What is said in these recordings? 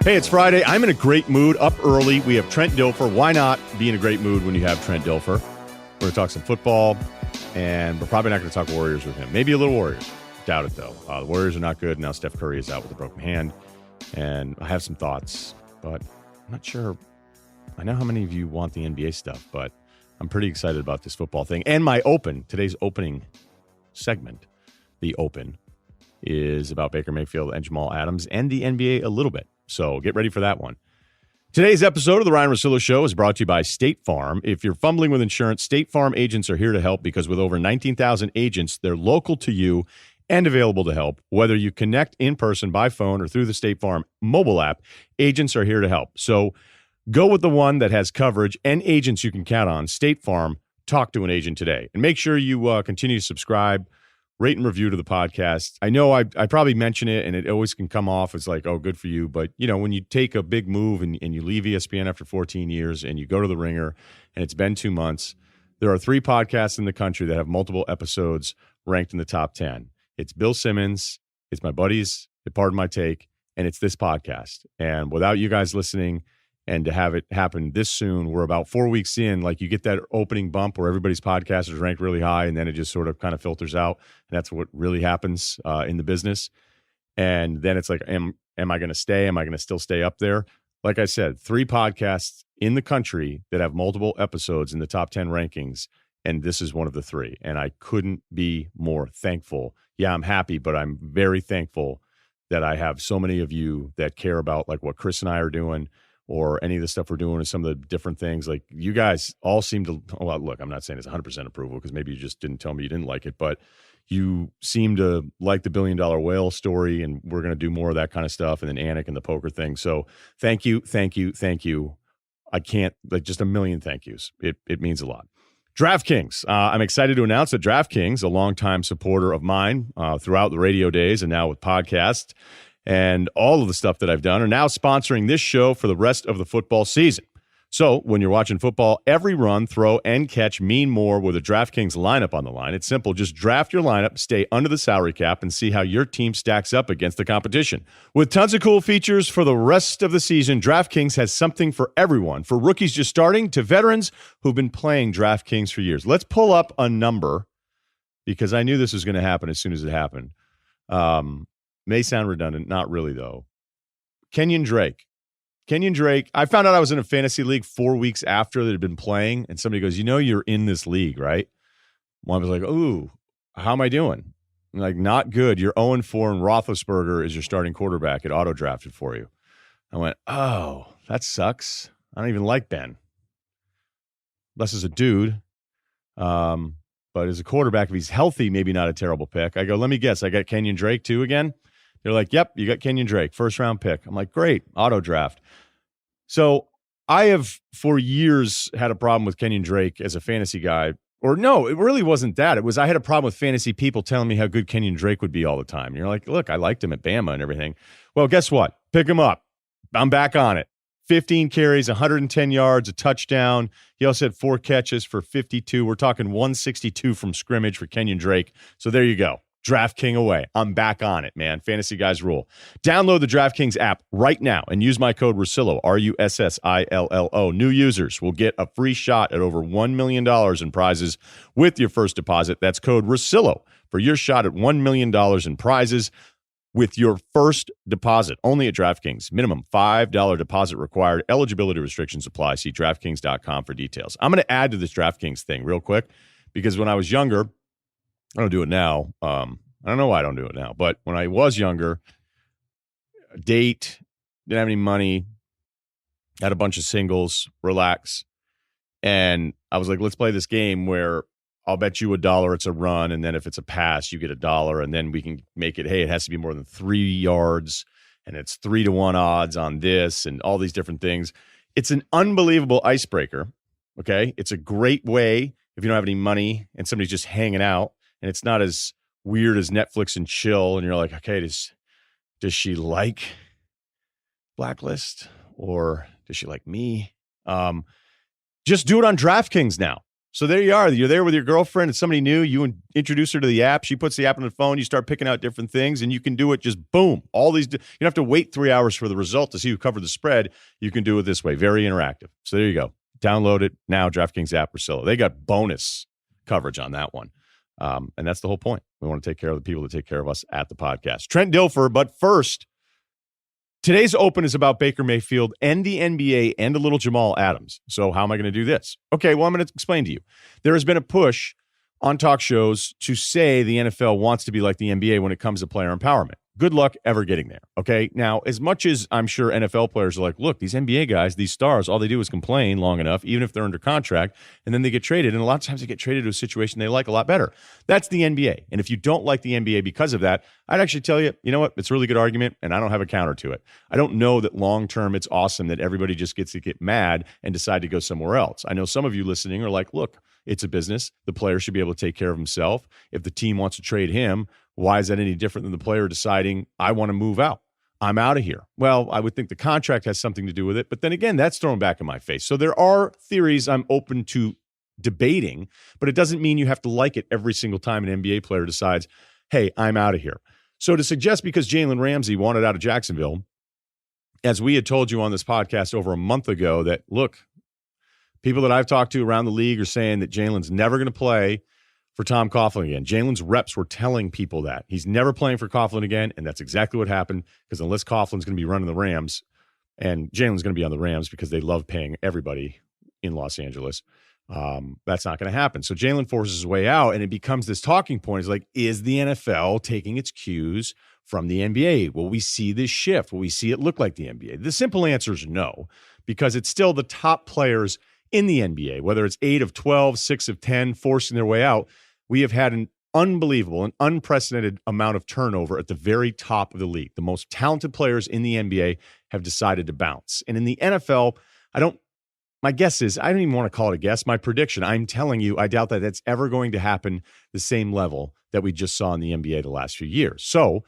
Hey, it's Friday. I'm in a great mood. Up early. We have Trent Dilfer. Why not be in a great mood when you have Trent Dilfer? We're going to talk some football, and we're probably not going to talk Warriors with him. Maybe a little Warriors. Doubt it, though. The Warriors are not good. Now Steph Curry is out with a broken hand, and I have some thoughts, but I'm not sure. I know how many of you want the NBA stuff, but I'm pretty excited about this football thing. And my today's opening segment, the Open, is about Baker Mayfield and Jamal Adams and the NBA a little bit. So get ready for that one. Today's episode of the Ryen Russillo Show is brought to you by State Farm. If you're fumbling with insurance, State Farm agents are here to help because with over 19,000 agents, they're local to you and available to help. Whether you connect in person, by phone, or through the State Farm mobile app, agents are here to help. So go with the one that has coverage and agents you can count on. State Farm, talk to an agent today. And make sure you continue to subscribe, rate and review to the podcast. I know I probably mention it, and it always can come off as like, oh, good for you. But, you know, when you take a big move and you leave ESPN after 14 years and you go to the Ringer and it's been 2 months, there are 3 podcasts in the country that have multiple episodes ranked in the top 10. It's Bill Simmons, it's my buddies, Pardon My Take, and it's this podcast. And without you guys listening and to have it happen this soon, we're about 4 weeks in, like you get that opening bump where everybody's podcast is ranked really high and then it just sort of kind of filters out. And that's what really happens in the business. And then it's like, am I going to stay? Am I going to still stay up there? Like I said, 3 podcasts in the country that have multiple episodes in the top 10 rankings. And this is one of the 3. And I couldn't be more thankful. Yeah, I'm happy, but I'm very thankful that I have so many of you that care about like what Chris and I are doing, or any of the stuff we're doing, or some of the different things. Like you guys all seem to, well, look, I'm not saying it's 100% approval because maybe you just didn't tell me you didn't like it, but you seem to like the $1 billion whale story, and we're going to do more of that kind of stuff, and then Anik and the poker thing. So thank you. I can't, like, just a million thank yous. It means a lot. DraftKings. I'm excited to announce that DraftKings, a longtime supporter of mine throughout the radio days and now with podcasts, and all of the stuff that I've done, are now sponsoring this show for the rest of the football season. So when you're watching football, every run, throw, and catch mean more with a DraftKings lineup on the line. It's simple. Just draft your lineup, stay under the salary cap, and see how your team stacks up against the competition. With tons of cool features for the rest of the season, DraftKings has something for everyone, from rookies just starting to veterans who've been playing DraftKings for years. Let's pull up a number, because I knew this was going to happen as soon as it happened. May sound redundant. Not really, though. Kenyon Drake, I found out I was in a fantasy league 4 weeks after that had been playing, and somebody goes, you know you're in this league, right? Well, I was like, ooh, how am I doing? I'm like, not good. You're 0-4, and Roethlisberger is your starting quarterback. It auto-drafted for you. I went, oh, that sucks. I don't even like Ben. Unless as a dude. But as a quarterback, if he's healthy, maybe not a terrible pick. I go, let me guess, I got Kenyon Drake too again? They're like, yep, you got Kenyon Drake, first-round pick. I'm like, great, auto-draft. So I have, for years, had a problem with Kenyon Drake as a fantasy guy. Or no, it really wasn't that. It was I had a problem with fantasy people telling me how good Kenyon Drake would be all the time. And you're like, look, I liked him at Bama and everything. Well, guess what? Pick him up. I'm back on it. 15 carries, 110 yards, a touchdown. He also had 4 catches for 52. We're talking 162 from scrimmage for Kenyon Drake. So there you go. DraftKings away. I'm back on it, man. Fantasy guys rule. Download the DraftKings app right now and use my code Russillo, Russillo. New users will get a free shot at over $1 million in prizes with your first deposit. That's code Russillo for your shot at $1 million in prizes with your first deposit. Only at DraftKings. Minimum $5 deposit required. Eligibility restrictions apply. See DraftKings.com for details. I'm going to add to this DraftKings thing real quick, because when I was younger, I don't do it now. I don't know why I don't do it now. But when I was younger, didn't have any money, had a bunch of singles, relax. And I was like, let's play this game where I'll bet you $1 it's a run. And then if it's a pass, you get $1. And then we can make it, hey, it has to be more than 3 yards. And it's 3-1 odds on this and all these different things. It's an unbelievable icebreaker. Okay. It's a great way if you don't have any money and somebody's just hanging out. And it's not as weird as Netflix and chill. And you're like, okay, does she like Blacklist or does she like me? Just do it on DraftKings now. So there you are. You're there with your girlfriend. It's somebody new. You introduce her to the app. She puts the app on the phone. You start picking out different things, and you can do it just boom. All these. You don't have to wait 3 hours for the result to see who covered the spread. You can do it this way. Very interactive. So there you go. Download it now. DraftKings app, Russillo. They got bonus coverage on that one. And that's the whole point. We want to take care of the people that take care of us at the podcast. Trent Dilfer, but first, today's open is about Baker Mayfield and the NBA and a little Jamal Adams. So how am I going to do this? Okay, well, I'm going to explain to you. There has been a push on talk shows to say the NFL wants to be like the NBA when it comes to player empowerment. Good luck ever getting there, okay? Now, as much as I'm sure NFL players are like, look, these NBA guys, these stars, all they do is complain long enough, even if they're under contract, and then they get traded, and a lot of times they get traded to a situation they like a lot better. That's the NBA, and if you don't like the NBA because of that, I'd actually tell you, you know what, it's a really good argument, and I don't have a counter to it. I don't know that long-term it's awesome that everybody just gets to get mad and decide to go somewhere else. I know some of you listening are like, look, it's a business. The player should be able to take care of himself. If the team wants to trade him, why is that any different than the player deciding, I want to move out? I'm out of here. Well, I would think the contract has something to do with it. But then again, that's thrown back in my face. So there are theories I'm open to debating, but it doesn't mean you have to like it every single time an NBA player decides, hey, I'm out of here. So to suggest because Jalen Ramsey wanted out of Jacksonville, as we had told you on this podcast over a month ago, that, look, people that I've talked to around the league are saying that Jalen's never going to play for Tom Coughlin again. Jalen's reps were telling people that. He's never playing for Coughlin again, and that's exactly what happened, because unless Coughlin's going to be running the Rams, and Jalen's going to be on the Rams because they love paying everybody in Los Angeles, that's not going to happen. So Jalen forces his way out, and it becomes this talking point. It's like, is the NFL taking its cues from the NBA? Will we see this shift? Will we see it look like the NBA? The simple answer is no, because it's still the top players in the NBA, whether it's 8 of 12, 6 of 10, forcing their way out. We have had an unbelievable and unprecedented amount of turnover at the very top of the league. The most talented players in the NBA have decided to bounce. And in the NFL, my guess is, I don't even want to call it a guess, my prediction, I'm telling you, I doubt that that's ever going to happen the same level that we just saw in the NBA the last few years. So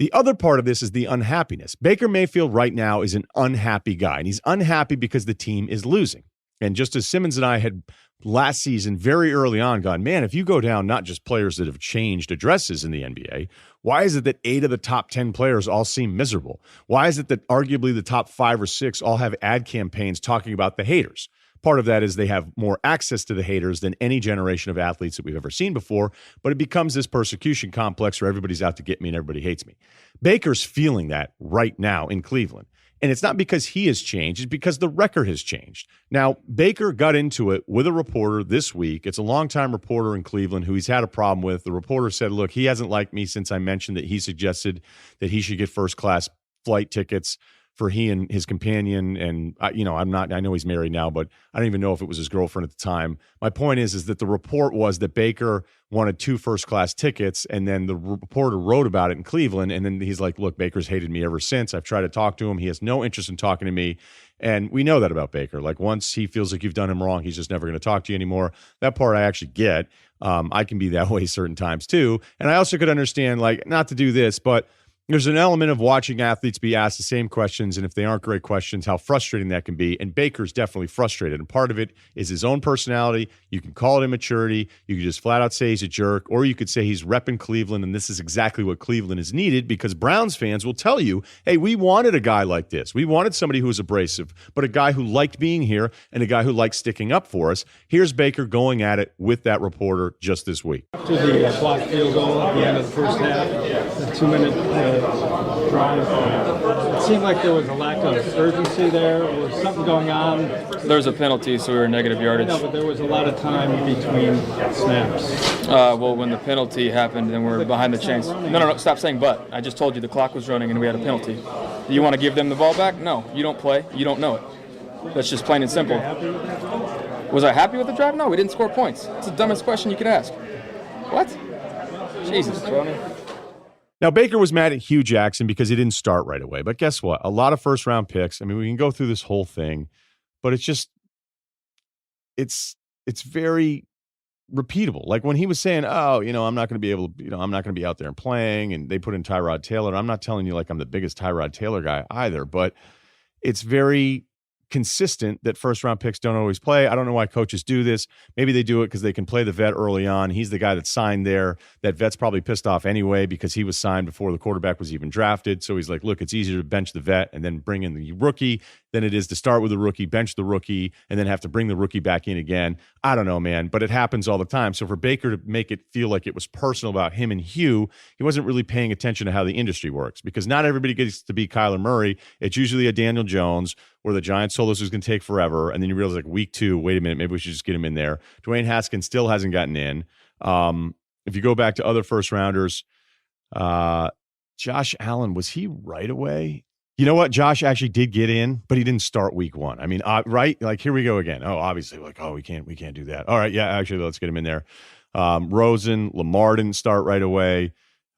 the other part of this is the unhappiness. Baker Mayfield right now is an unhappy guy, and he's unhappy because the team is losing. And just as Simmons and I had last season very early on gone, man, if you go down not just players that have changed addresses in the NBA, why is it that 8 of the top 10 players all seem miserable? Why is it that arguably the top 5 or 6 all have ad campaigns talking about the haters? Part of that is they have more access to the haters than any generation of athletes that we've ever seen before, but it becomes this persecution complex where everybody's out to get me and everybody hates me. Baker's feeling that right now in Cleveland. And it's not because he has changed, it's because the record has changed. Now, Baker got into it with a reporter this week. It's a longtime reporter in Cleveland who he's had a problem with. The reporter said, look, he hasn't liked me since I mentioned that he suggested that he should get first-class flight tickets for he and his companion. And, I know he's married now, but I don't even know if it was his girlfriend at the time. My point is that the report was that Baker wanted 2 first-class tickets, and then the reporter wrote about it in Cleveland, and then he's like, look, Baker's hated me ever since. I've tried to talk to him. He has no interest in talking to me, and we know that about Baker. Like, once he feels like you've done him wrong, he's just never going to talk to you anymore. That part I actually get. I can be that way certain times, too. And I also could understand, like, not to do this, but there's an element of watching athletes be asked the same questions, and if they aren't great questions, how frustrating that can be. And Baker's definitely frustrated. And part of it is his own personality. You can call it immaturity. You can just flat out say he's a jerk, or you could say he's repping Cleveland, and this is exactly what Cleveland is needed, because Browns fans will tell you, hey, we wanted a guy like this. We wanted somebody who was abrasive, but a guy who liked being here and a guy who liked sticking up for us. Here's Baker going at it with that reporter just this week. To the blocked field goal at the end of the first half, the 2-minute drive. It seemed like there was a lack of urgency there. Was something going on? There was a penalty, so we were negative yardage. No, but there was a lot of time between snaps. Well, when the penalty happened, then we're behind the chains. No, stop saying but. I just told you the clock was running and we had a penalty. You want to give them the ball back? No, you don't play. You don't know it. That's just plain and simple. Was I happy with the drive? No, we didn't score points. It's the dumbest question you could ask. What? Jesus, Tony. Now, Baker was mad at Hugh Jackson because he didn't start right away. But guess what? A lot of first-round picks. I mean, we can go through this whole thing, but it's just, it's very repeatable. Like when he was saying, oh, I'm not going to be able to, I'm not going to be out there and playing, and they put in Tyrod Taylor. I'm not telling you like I'm the biggest Tyrod Taylor guy either, but it's very consistent that first-round picks don't always play. I don't know why coaches do this. Maybe they do it because they can play the vet early on. He's the guy that signed there. That vet's probably pissed off anyway because he was signed before the quarterback was even drafted. So he's like, look, it's easier to bench the vet and then bring in the rookie than it is to start with the rookie, bench the rookie, and then have to bring the rookie back in again. I don't know, man, but it happens all the time. So for Baker to make it feel like it was personal about him and Hugh, he wasn't really paying attention to how the industry works, because not everybody gets to be Kyler Murray. It's usually a Daniel Jones, where the Giants told us it was going to take forever, and then you realize, like, week 2, wait a minute, maybe we should just get him in there. Dwayne Haskins still hasn't gotten in. If you go back to other first-rounders, Josh Allen, was he right away? You know what? Josh actually did get in, but he didn't start week 1. I mean, right? Like, here we go again. Oh, obviously, like, we can't do that. All right, yeah, actually, let's get him in there. Rosen, Lamar didn't start right away.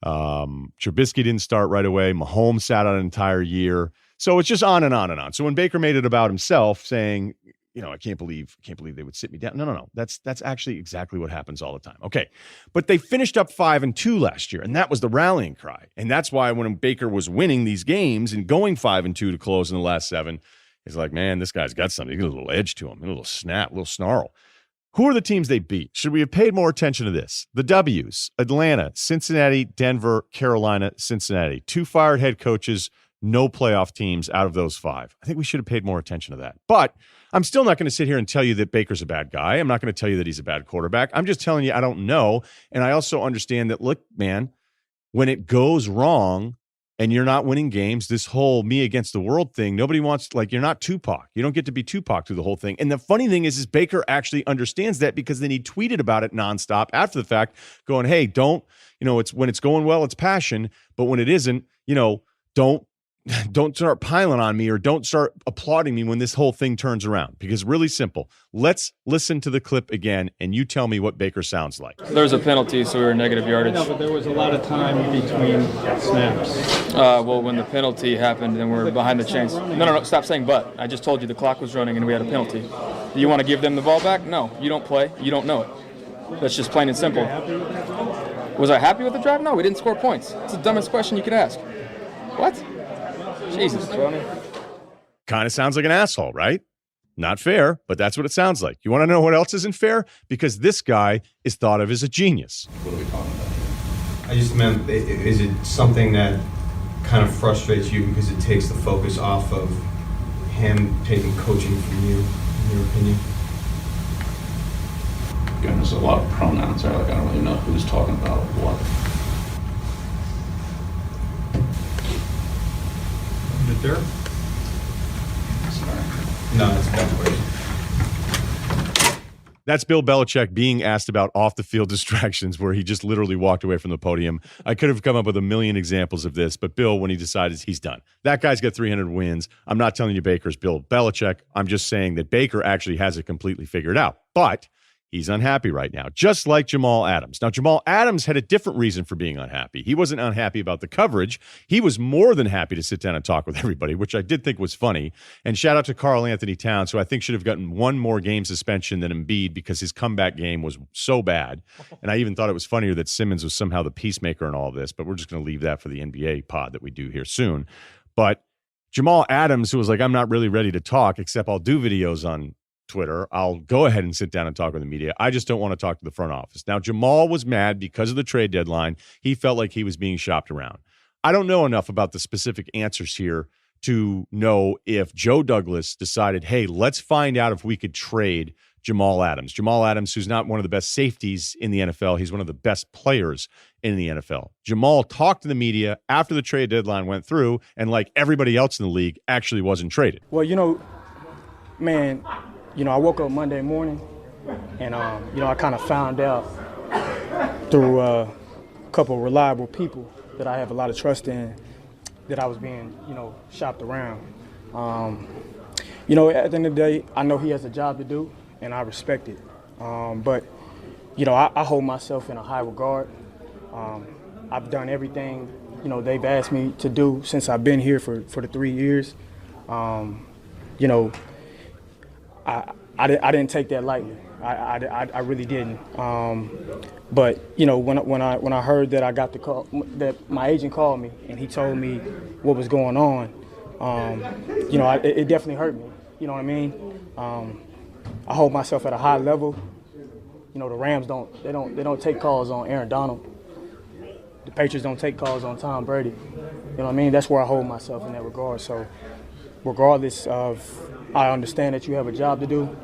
Trubisky didn't start right away. Mahomes sat out an entire year. So it's just on and on and on. So when Baker made it about himself, saying, I can't believe they would sit me down. No. That's actually exactly what happens all the time. Okay. But they finished up 5-2 last year, and that was the rallying cry. And that's why when Baker was winning these games and going 5-2 to close in the last 7, it's like, man, this guy's got something. He's got a little edge to him, a little snap, a little snarl. Who are the teams they beat? Should we have paid more attention to this? The W's: Atlanta, Cincinnati, Denver, Carolina, Cincinnati. 2 fired head coaches, no playoff teams out of those 5. I think we should have paid more attention to that. But I'm still not going to sit here and tell you that Baker's a bad guy. I'm not going to tell you that he's a bad quarterback. I'm just telling you I don't know. And I also understand that, look, man, when it goes wrong and you're not winning games, this whole me against the world thing, nobody wants, like, you're not Tupac. You don't get to be Tupac through the whole thing. And the funny thing is Baker actually understands that, because then he tweeted about it nonstop after the fact, going, hey, don't, it's when it's going well, it's passion. But when it isn't, don't start piling on me, or don't start applauding me when this whole thing turns around. Because really simple. Let's listen to the clip again, and you tell me what Baker sounds like. There's a penalty, so we were negative yardage. No, but there was a lot of time between snaps. Well, when the penalty happened, then we're behind the chains. No, stop saying but. I just told you the clock was running and we had a penalty. You want to give them the ball back? No, you don't play. You don't know it. That's just plain and simple. Was I happy with the drive? No, we didn't score points. It's the dumbest question you could ask. What? Jesus, Tony. Kind of sounds like an asshole, right? Not fair, but that's what it sounds like. You want to know what else isn't fair? Because this guy is thought of as a genius. What are we talking about? I just meant, is it something that kind of frustrates you because it takes the focus off of him taking coaching from you, in your opinion? Again, there's a lot of pronouns there. Like, I don't really know who's talking about what. There? No, that's a bad question. That's Bill Belichick being asked about off-the-field distractions, where he just literally walked away from the podium. I could have come up with a million examples of this, but Bill, when he decided, he's done. That guy's got 300 wins. I'm not telling you Baker's Bill Belichick. I'm just saying that Baker actually has it completely figured out. But he's unhappy right now, just like Jamal Adams. Now, Jamal Adams had a different reason for being unhappy. He wasn't unhappy about the coverage. He was more than happy to sit down and talk with everybody, which I did think was funny. And shout out to Karl Anthony Towns, who I think should have gotten 1 more game suspension than Embiid, because his comeback game was so bad. And I even thought it was funnier that Simmons was somehow the peacemaker in all of this, but we're just going to leave that for the NBA pod that we do here soon. But Jamal Adams, who was like, I'm not really ready to talk, except I'll do videos on Twitter. I'll go ahead and sit down and talk with the media. I just don't want to talk to the front office. Now, Jamal was mad because of the trade deadline. He felt like he was being shopped around. I don't know enough about the specific answers here to know if Joe Douglas decided, hey, let's find out if we could trade Jamal Adams. Jamal Adams, who's not one of the best safeties in the NFL. He's one of the best players in the NFL. Jamal talked to the media after the trade deadline went through, and like everybody else in the league, actually wasn't traded. Well, man, I woke up Monday morning, and, I kind of found out through a couple of reliable people that I have a lot of trust in that I was being, shopped around. At the end of the day, I know he has a job to do, and I respect it. But I hold myself in a high regard. I've done everything, they've asked me to do since I've been here for the 3 years. I didn't take that lightly. I really didn't. But when I heard that I got the call, that my agent called me and he told me what was going on, it definitely hurt me. You know what I mean? I hold myself at a high level. You know, the Rams don't take calls on Aaron Donald. The Patriots don't take calls on Tom Brady. You know what I mean? That's where I hold myself in that regard. So regardless of, I understand that you have a job to do,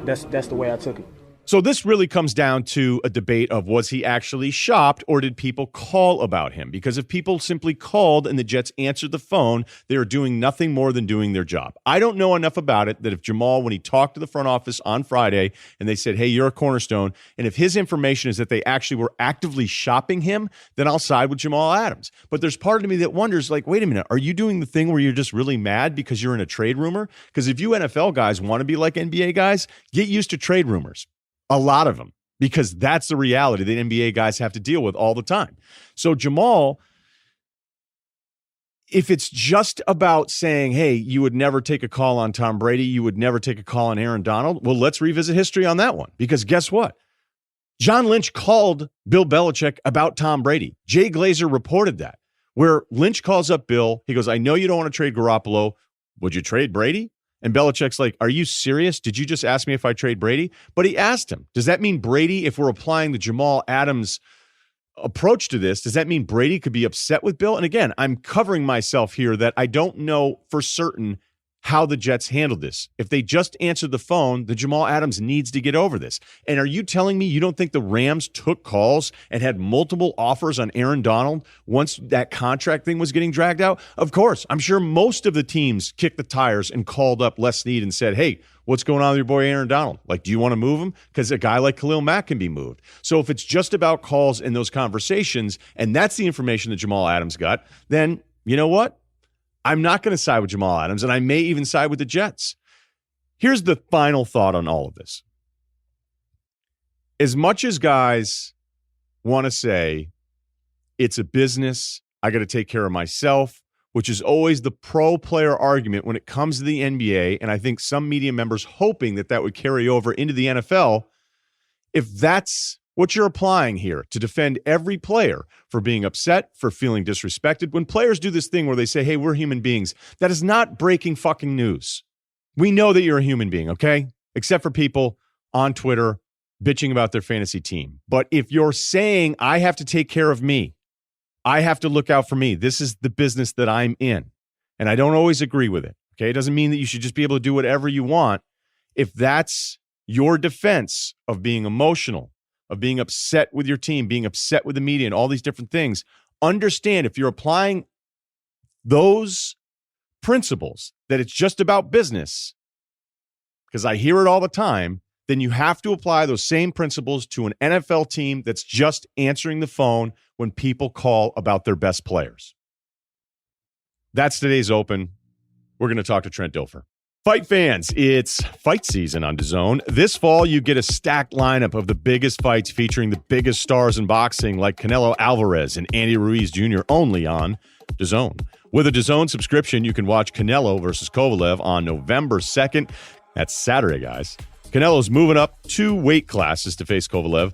that's the way I took it. So this really comes down to a debate of, was he actually shopped or did people call about him? Because if people simply called and the Jets answered the phone, they are doing nothing more than doing their job. I don't know enough about it that if Jamal, when he talked to the front office on Friday and they said, hey, you're a cornerstone, and if his information is that they actually were actively shopping him, then I'll side with Jamal Adams. But there's part of me that wonders, like, wait a minute, are you doing the thing where you're just really mad because you're in a trade rumor? Because if you NFL guys want to be like NBA guys, get used to trade rumors. A lot of them, because that's the reality that NBA guys have to deal with all the time. So Jamal, if it's just about saying, hey, you would never take a call on Tom Brady, you would never take a call on Aaron Donald, well, let's revisit history on that one. Because guess what? John Lynch called Bill Belichick about Tom Brady. Jay Glazer reported that, where Lynch calls up Bill. He goes, I know you don't want to trade Garoppolo. Would you trade Brady? And Belichick's like, are you serious? Did you just ask me if I trade Brady? But he asked him, does that mean Brady, if we're applying the Jamal Adams approach to this, does that mean Brady could be upset with Bill? And again, I'm covering myself here that I don't know for certain how the Jets handled this. If they just answered the phone, the Jamal Adams needs to get over this. And are you telling me you don't think the Rams took calls and had multiple offers on Aaron Donald once that contract thing was getting dragged out? Of course. I'm sure most of the teams kicked the tires and called up Les Snead and said, hey, what's going on with your boy Aaron Donald? Like, do you want to move him? Because a guy like Khalil Mack can be moved. So if it's just about calls and those conversations, and that's the information that Jamal Adams got, then you know what? I'm not going to side with Jamal Adams, and I may even side with the Jets. Here's the final thought on all of this. As much as guys want to say, it's a business, I got to take care of myself, which is always the pro-player argument when it comes to the NBA, and I think some media members hoping that that would carry over into the NFL, if that's what you're applying here to defend every player for being upset, for feeling disrespected. When players do this thing where they say, hey, we're human beings, that is not breaking fucking news. We know that you're a human being, okay? Except for people on Twitter bitching about their fantasy team. But if you're saying, I have to take care of me, I have to look out for me, this is the business that I'm in, and I don't always agree with it, okay? It doesn't mean that you should just be able to do whatever you want. If that's your defense of being emotional, of being upset with your team, being upset with the media and all these different things, understand if you're applying those principles that it's just about business, because I hear it all the time, then you have to apply those same principles to an NFL team that's just answering the phone when people call about their best players. That's today's Open. We're going to talk to Trent Dilfer. Fight fans, it's fight season on DAZN. This fall, you get a stacked lineup of the biggest fights featuring the biggest stars in boxing like Canelo Alvarez and Andy Ruiz Jr. only on DAZN. With a DAZN subscription, you can watch Canelo versus Kovalev on November 2nd. That's Saturday, guys. Canelo's moving up 2 weight classes to face Kovalev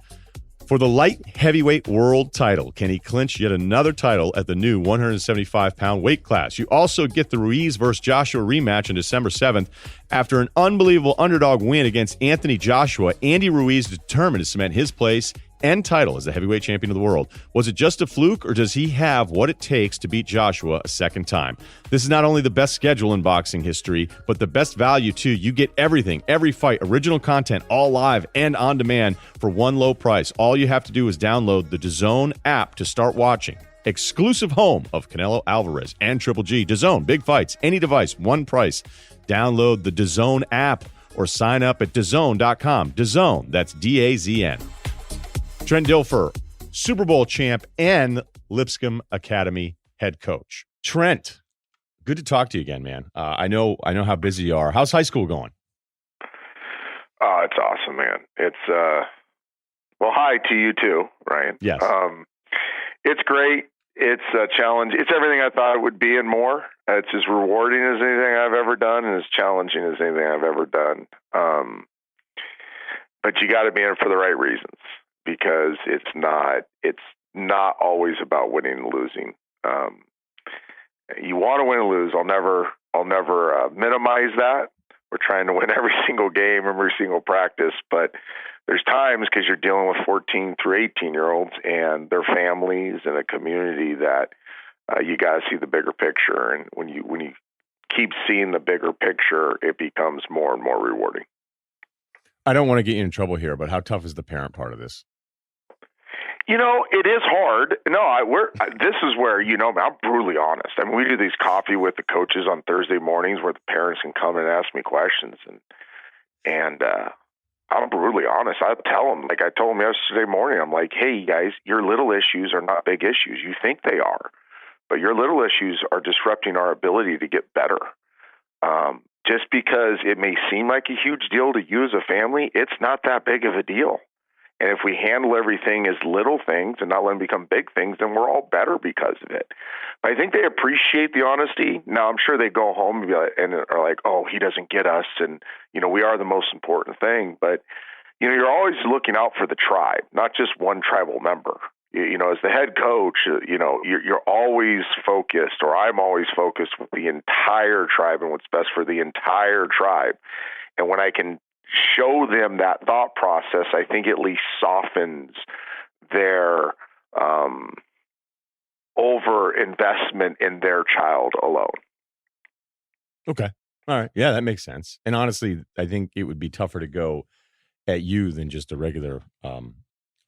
for the light heavyweight world title. Can he clinch yet another title at the new 175-pound weight class? You also get the Ruiz versus Joshua rematch on December 7th. After an unbelievable underdog win against Anthony Joshua, Andy Ruiz determined to cement his place and title as the heavyweight champion of the world. Was it just a fluke, or does he have what it takes to beat Joshua a second time? This is not only the best schedule in boxing history, but the best value too. You get everything, every fight, original content, all live and on demand for one low price. All you have to do is download the DAZN app to start watching. Exclusive home of Canelo Alvarez and Triple G. DAZN, big fights, any device, one price. Download the DAZN app or sign up at DAZN.com. DAZN, that's DAZN. Trent Dilfer, Super Bowl champ and Lipscomb Academy head coach. Trent, good to talk to you again, man. I know how busy you are. How's high school going? Oh, it's awesome, man. It's well, hi to you too, Ryan. Yes. It's great. It's a challenge. It's everything I thought it would be and more. It's as rewarding as anything I've ever done and as challenging as anything I've ever done. But you got to be in it for the right reasons, because it's not always about winning and losing. You want to win and lose. I'll never minimize that We're trying to win every single game, every single practice, but there's times because you're dealing with 14 through 18-year-olds and their families and a community that you got to see the bigger picture. And when you keep seeing the bigger picture, it becomes more and more rewarding. I don't want to get you in trouble here, but how tough is the parent part of this? It is hard. No, this is where, I'm brutally honest. I mean, we do these coffee with the coaches on Thursday mornings where the parents can come and ask me questions. And I'm brutally honest. I tell them, like I told them yesterday morning, I'm like, hey, guys, your little issues are not big issues. You think they are, but your little issues are disrupting our ability to get better. Just because it may seem like a huge deal to you as a family, it's not that big of a deal. And if we handle everything as little things and not let them become big things, then we're all better because of it. But I think they appreciate the honesty. Now, I'm sure they go home and are like, oh, he doesn't get us. And, we are the most important thing. But, you're always looking out for the tribe, not just one tribal member. As the head coach, you're always focused, or I'm always focused with the entire tribe and what's best for the entire tribe. And when I can show them that thought process, I think at least softens their over investment in their child alone. Okay. All right. Yeah, that makes sense. And honestly, I think it would be tougher to go at you than just a regular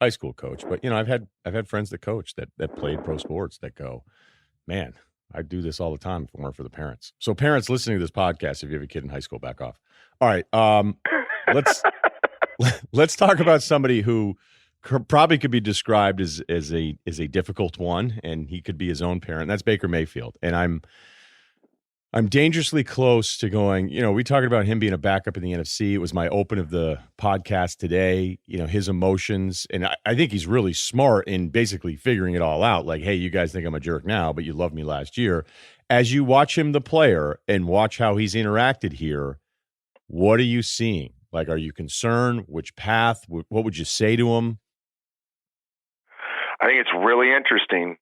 high school coach. But I've had friends that coach that played pro sports that go, man, I'd do this all the time if it weren't for the parents. So parents listening to this podcast, if you have a kid in high school, back off. All right. Let's talk about somebody who probably could be described as a difficult one, and he could be his own parent. That's Baker Mayfield. And I'm dangerously close to going, we talked about him being a backup in the NFC. It was my open of the podcast today, his emotions. And I think he's really smart in basically figuring it all out. Like, hey, you guys think I'm a jerk now, but you loved me last year. As you watch him, the player, and watch how he's interacted here, what are you seeing? Like, are you concerned? Which path? What would you say to him? I think it's really interesting,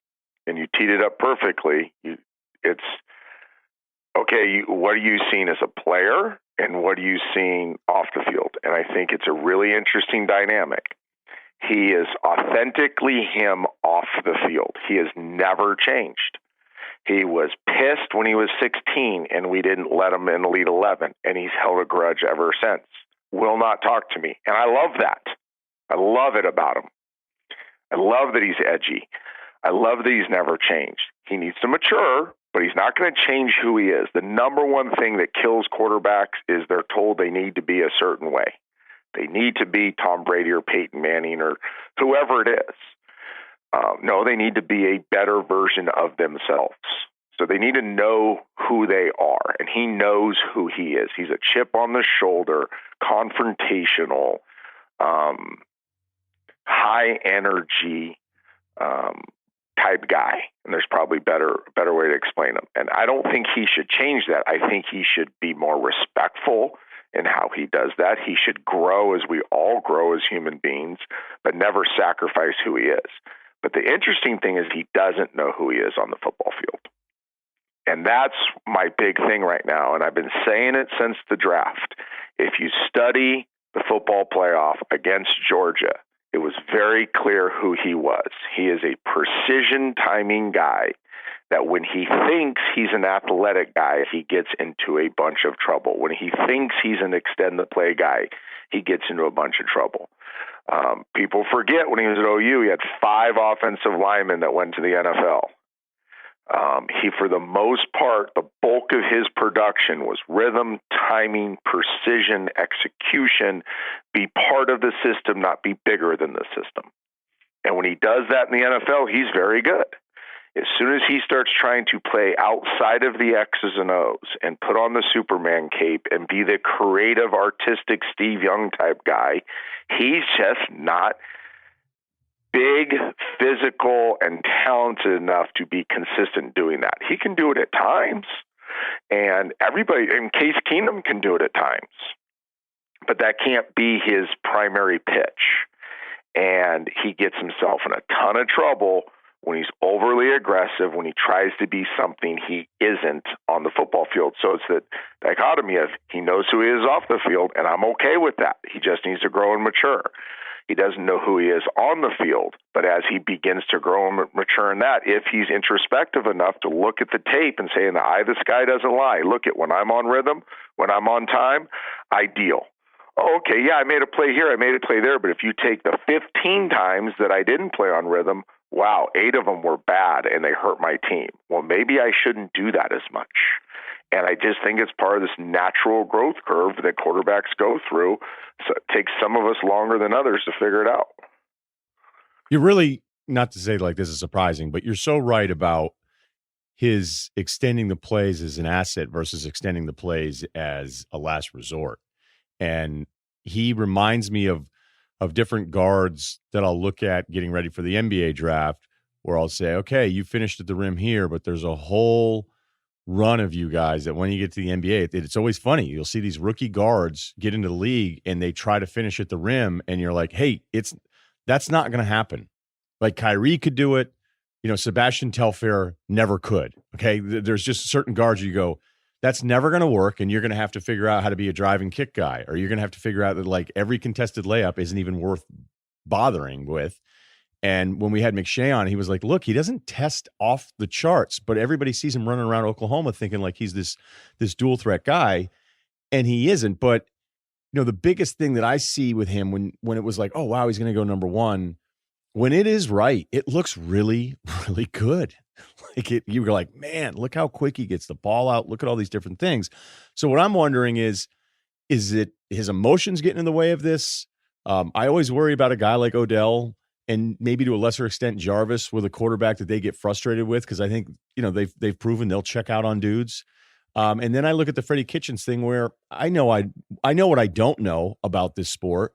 and you teed it up perfectly. It's okay, what are you seeing as a player, and what are you seeing off the field? And I think it's a really interesting dynamic. He is authentically him off the field. He has never changed. He was pissed when he was 16, and we didn't let him in Elite 11, and he's held a grudge ever since. Will not talk to me. And I love that. I love it about him. I love that he's edgy. I love that he's never changed. He needs to mature, but he's not going to change who he is. The number one thing that kills quarterbacks is they're told they need to be a certain way. They need to be Tom Brady or Peyton Manning or whoever it is. No, they need to be a better version of themselves. So they need to know who they are, and he knows who he is. He's a chip on the shoulder, confrontational, high energy type guy. And there's probably a better way to explain him. And I don't think he should change that. I think he should be more respectful in how he does that. He should grow as we all grow as human beings, but never sacrifice who he is. But the interesting thing is he doesn't know who he is on the football field. And that's my big thing right now. And I've been saying it since the draft. If you study the football playoff against Georgia, it was very clear who he was. He is a precision timing guy that when he thinks he's an athletic guy, he gets into a bunch of trouble. When he thinks he's an extend the play guy, he gets into a bunch of trouble. People forget when he was at OU, he had 5 offensive linemen that went to the NFL. He, for the most part, the bulk of his production was rhythm, timing, precision, execution, be part of the system, not be bigger than the system. And when he does that in the NFL, he's very good. As soon as he starts trying to play outside of the X's and O's and put on the Superman cape and be the creative, artistic Steve Young type guy, he's just not big, physical, and talented enough to be consistent doing that. He can do it at times, and everybody, and Case Keenum can do it at times, but that can't be his primary pitch. And he gets himself in a ton of trouble when he's overly aggressive, when he tries to be something he isn't on the football field. So it's the dichotomy of he knows who he is off the field, and I'm okay with that. He just needs to grow and mature. He doesn't know who he is on the field, but as he begins to grow and mature in that, if he's introspective enough to look at the tape and say, in the eye of the sky doesn't lie, look at when I'm on rhythm, when I'm on time, ideal. Oh, okay, yeah, I made a play here, I made a play there, but if you take the 15 times that I didn't play on rhythm, wow, 8 of them were bad and they hurt my team. Well, maybe I shouldn't do that as much. And I just think it's part of this natural growth curve that quarterbacks go through. So it takes some of us longer than others to figure it out. You're really, not to say like this is surprising, but you're so right about his extending the plays as an asset versus extending the plays as a last resort. And he reminds me of different guards that I'll look at getting ready for the NBA draft, where I'll say, okay, you finished at the rim here, but there's a whole run of you guys that when you get to the NBA, it's always funny. You'll see these rookie guards get into the league and they try to finish at the rim, and you're like, hey, that's not going to happen. Like Kyrie could do it. Sebastian Telfair never could. Okay. There's just certain guards you go, that's never going to work, and you're going to have to figure out how to be a drive and kick guy, or you're going to have to figure out that like every contested layup isn't even worth bothering with. And when we had McShay on, he was like, look, he doesn't test off the charts, but everybody sees him running around Oklahoma thinking like he's this dual threat guy, and he isn't. But the biggest thing that I see with him when it was like, oh wow, he's going to go number one, when it is right, it looks really, really good. You were like, man, look how quick he gets the ball out. Look at all these different things. So what I'm wondering is it his emotions getting in the way of this? I always worry about a guy like Odell and maybe to a lesser extent Jarvis with a quarterback that they get frustrated with, because I think they've proven they'll check out on dudes. And then I look at the Freddie Kitchens thing, where I know what I don't know about this sport,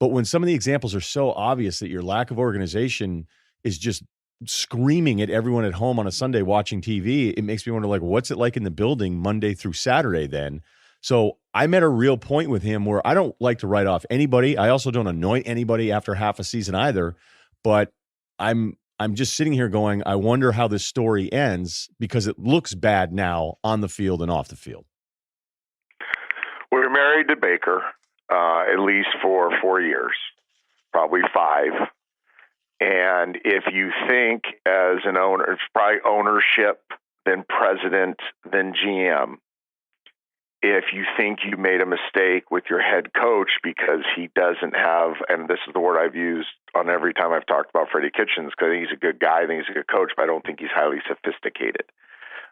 but when some of the examples are so obvious that your lack of organization is just screaming at everyone at home on a Sunday watching TV, it makes me wonder, like, what's it like in the building Monday through Saturday then? So I'm at a real point with him where I don't like to write off anybody. I also don't anoint anybody after half a season either, but I'm just sitting here going, I wonder how this story ends, because it looks bad now on the field and off the field. We're married to Baker, at least for 4 years, probably 5. And if you think as an owner, it's probably ownership, then president, then GM. If you think you made a mistake with your head coach because he doesn't have, and this is the word I've used on every time I've talked about Freddie Kitchens, because I think he's a good guy, I think he's a good coach, but I don't think he's highly sophisticated.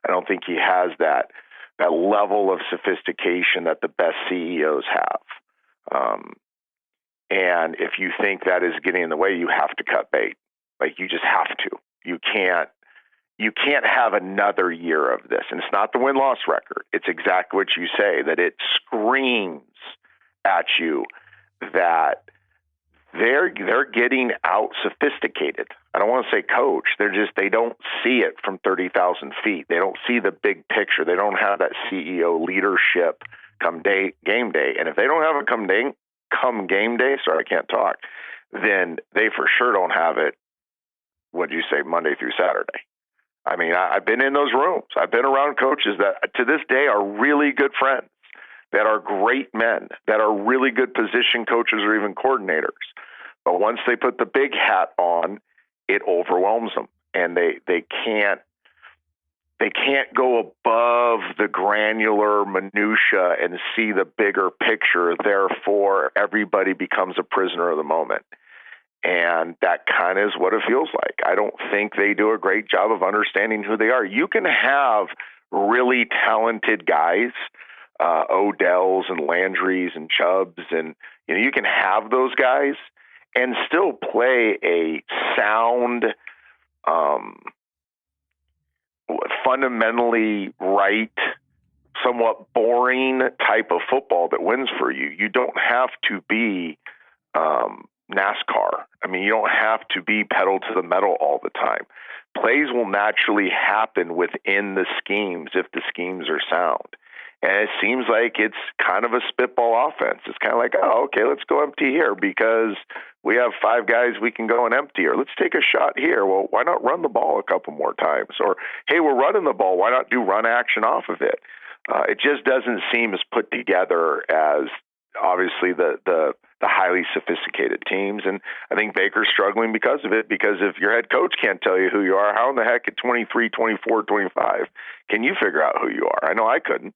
I don't think he has that level of sophistication that the best CEOs have. And if you think that is getting in the way, you have to cut bait. Like, you just have to. You can't have another year of this. And it's not the win-loss record. It's exactly what you say, that it screams at you that they're getting out sophisticated. I don't want to say coach. They don't see it from 30,000 feet. They don't see the big picture. They don't have that CEO leadership come game day. And if they don't have it come game day, sorry, I can't talk, then they for sure don't have it, what'd you say, Monday through Saturday. I mean, I've been in those rooms. I've been around coaches that to this day are really good friends, that are great men, that are really good position coaches or even coordinators. But once they put the big hat on, it overwhelms them, and they can't go above the granular minutia and see the bigger picture. Therefore, everybody becomes a prisoner of the moment. And that kind of is what it feels like. I don't think they do a great job of understanding who they are. You can have really talented guys, Odells and Landrys and Chubbs, and you can have those guys and still play a sound, fundamentally right, somewhat boring type of football that wins for you. You don't have to be NASCAR. I mean, you don't have to be pedal to the metal all the time. Plays will naturally happen within the schemes if the schemes are sound. And it seems like it's kind of a spitball offense. It's kind of like, oh, okay, let's go empty here because we have 5 guys we can go and empty, or let's take a shot here. Well, why not run the ball a couple more times? Or, hey, we're running the ball. Why not do run action off of it? It just doesn't seem as put together as obviously the highly sophisticated teams. And I think Baker's struggling because of it, because if your head coach can't tell you who you are, how in the heck at 23, 24, 25 can you figure out who you are? I know I couldn't.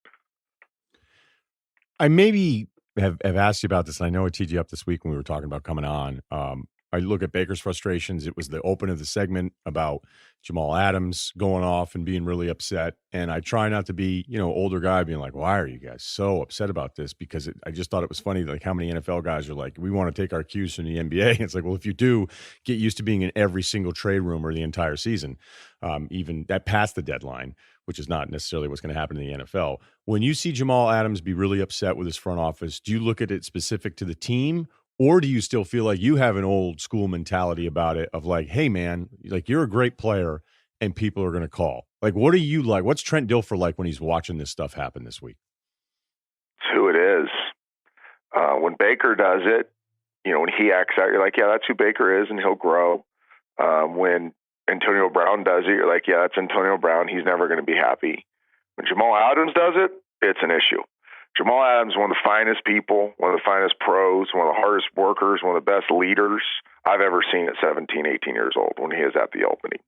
I maybe have asked you about this, and I know I teed you up this week when we were talking about coming on. I look at Baker's frustrations. It was the open of the segment about Jamal Adams going off and being really upset. And I try not to be, older guy being like, why are you guys so upset about this? Because I just thought it was funny, like how many NFL guys are like, we want to take our cues from the NBA. It's like, well, if you do, get used to being in every single trade room or the entire season, even that past the deadline, which is not necessarily what's going to happen in the NFL. When you see Jamal Adams be really upset with his front office, do you look at it specific to the team? Or do you still feel like you have an old school mentality about it of like, hey, man, like you're a great player and people are going to call? Like, what are you like? What's Trent Dilfer like when he's watching this stuff happen this week? It's who it is. When Baker does it, when he acts out, you're like, yeah, that's who Baker is and he'll grow. When Antonio Brown does it, you're like, yeah, that's Antonio Brown. He's never going to be happy. When Jamal Adams does it, it's an issue. Jamal Adams, one of the finest people, one of the finest pros, one of the hardest workers, one of the best leaders I've ever seen at 17, 18 years old when he is at the opening.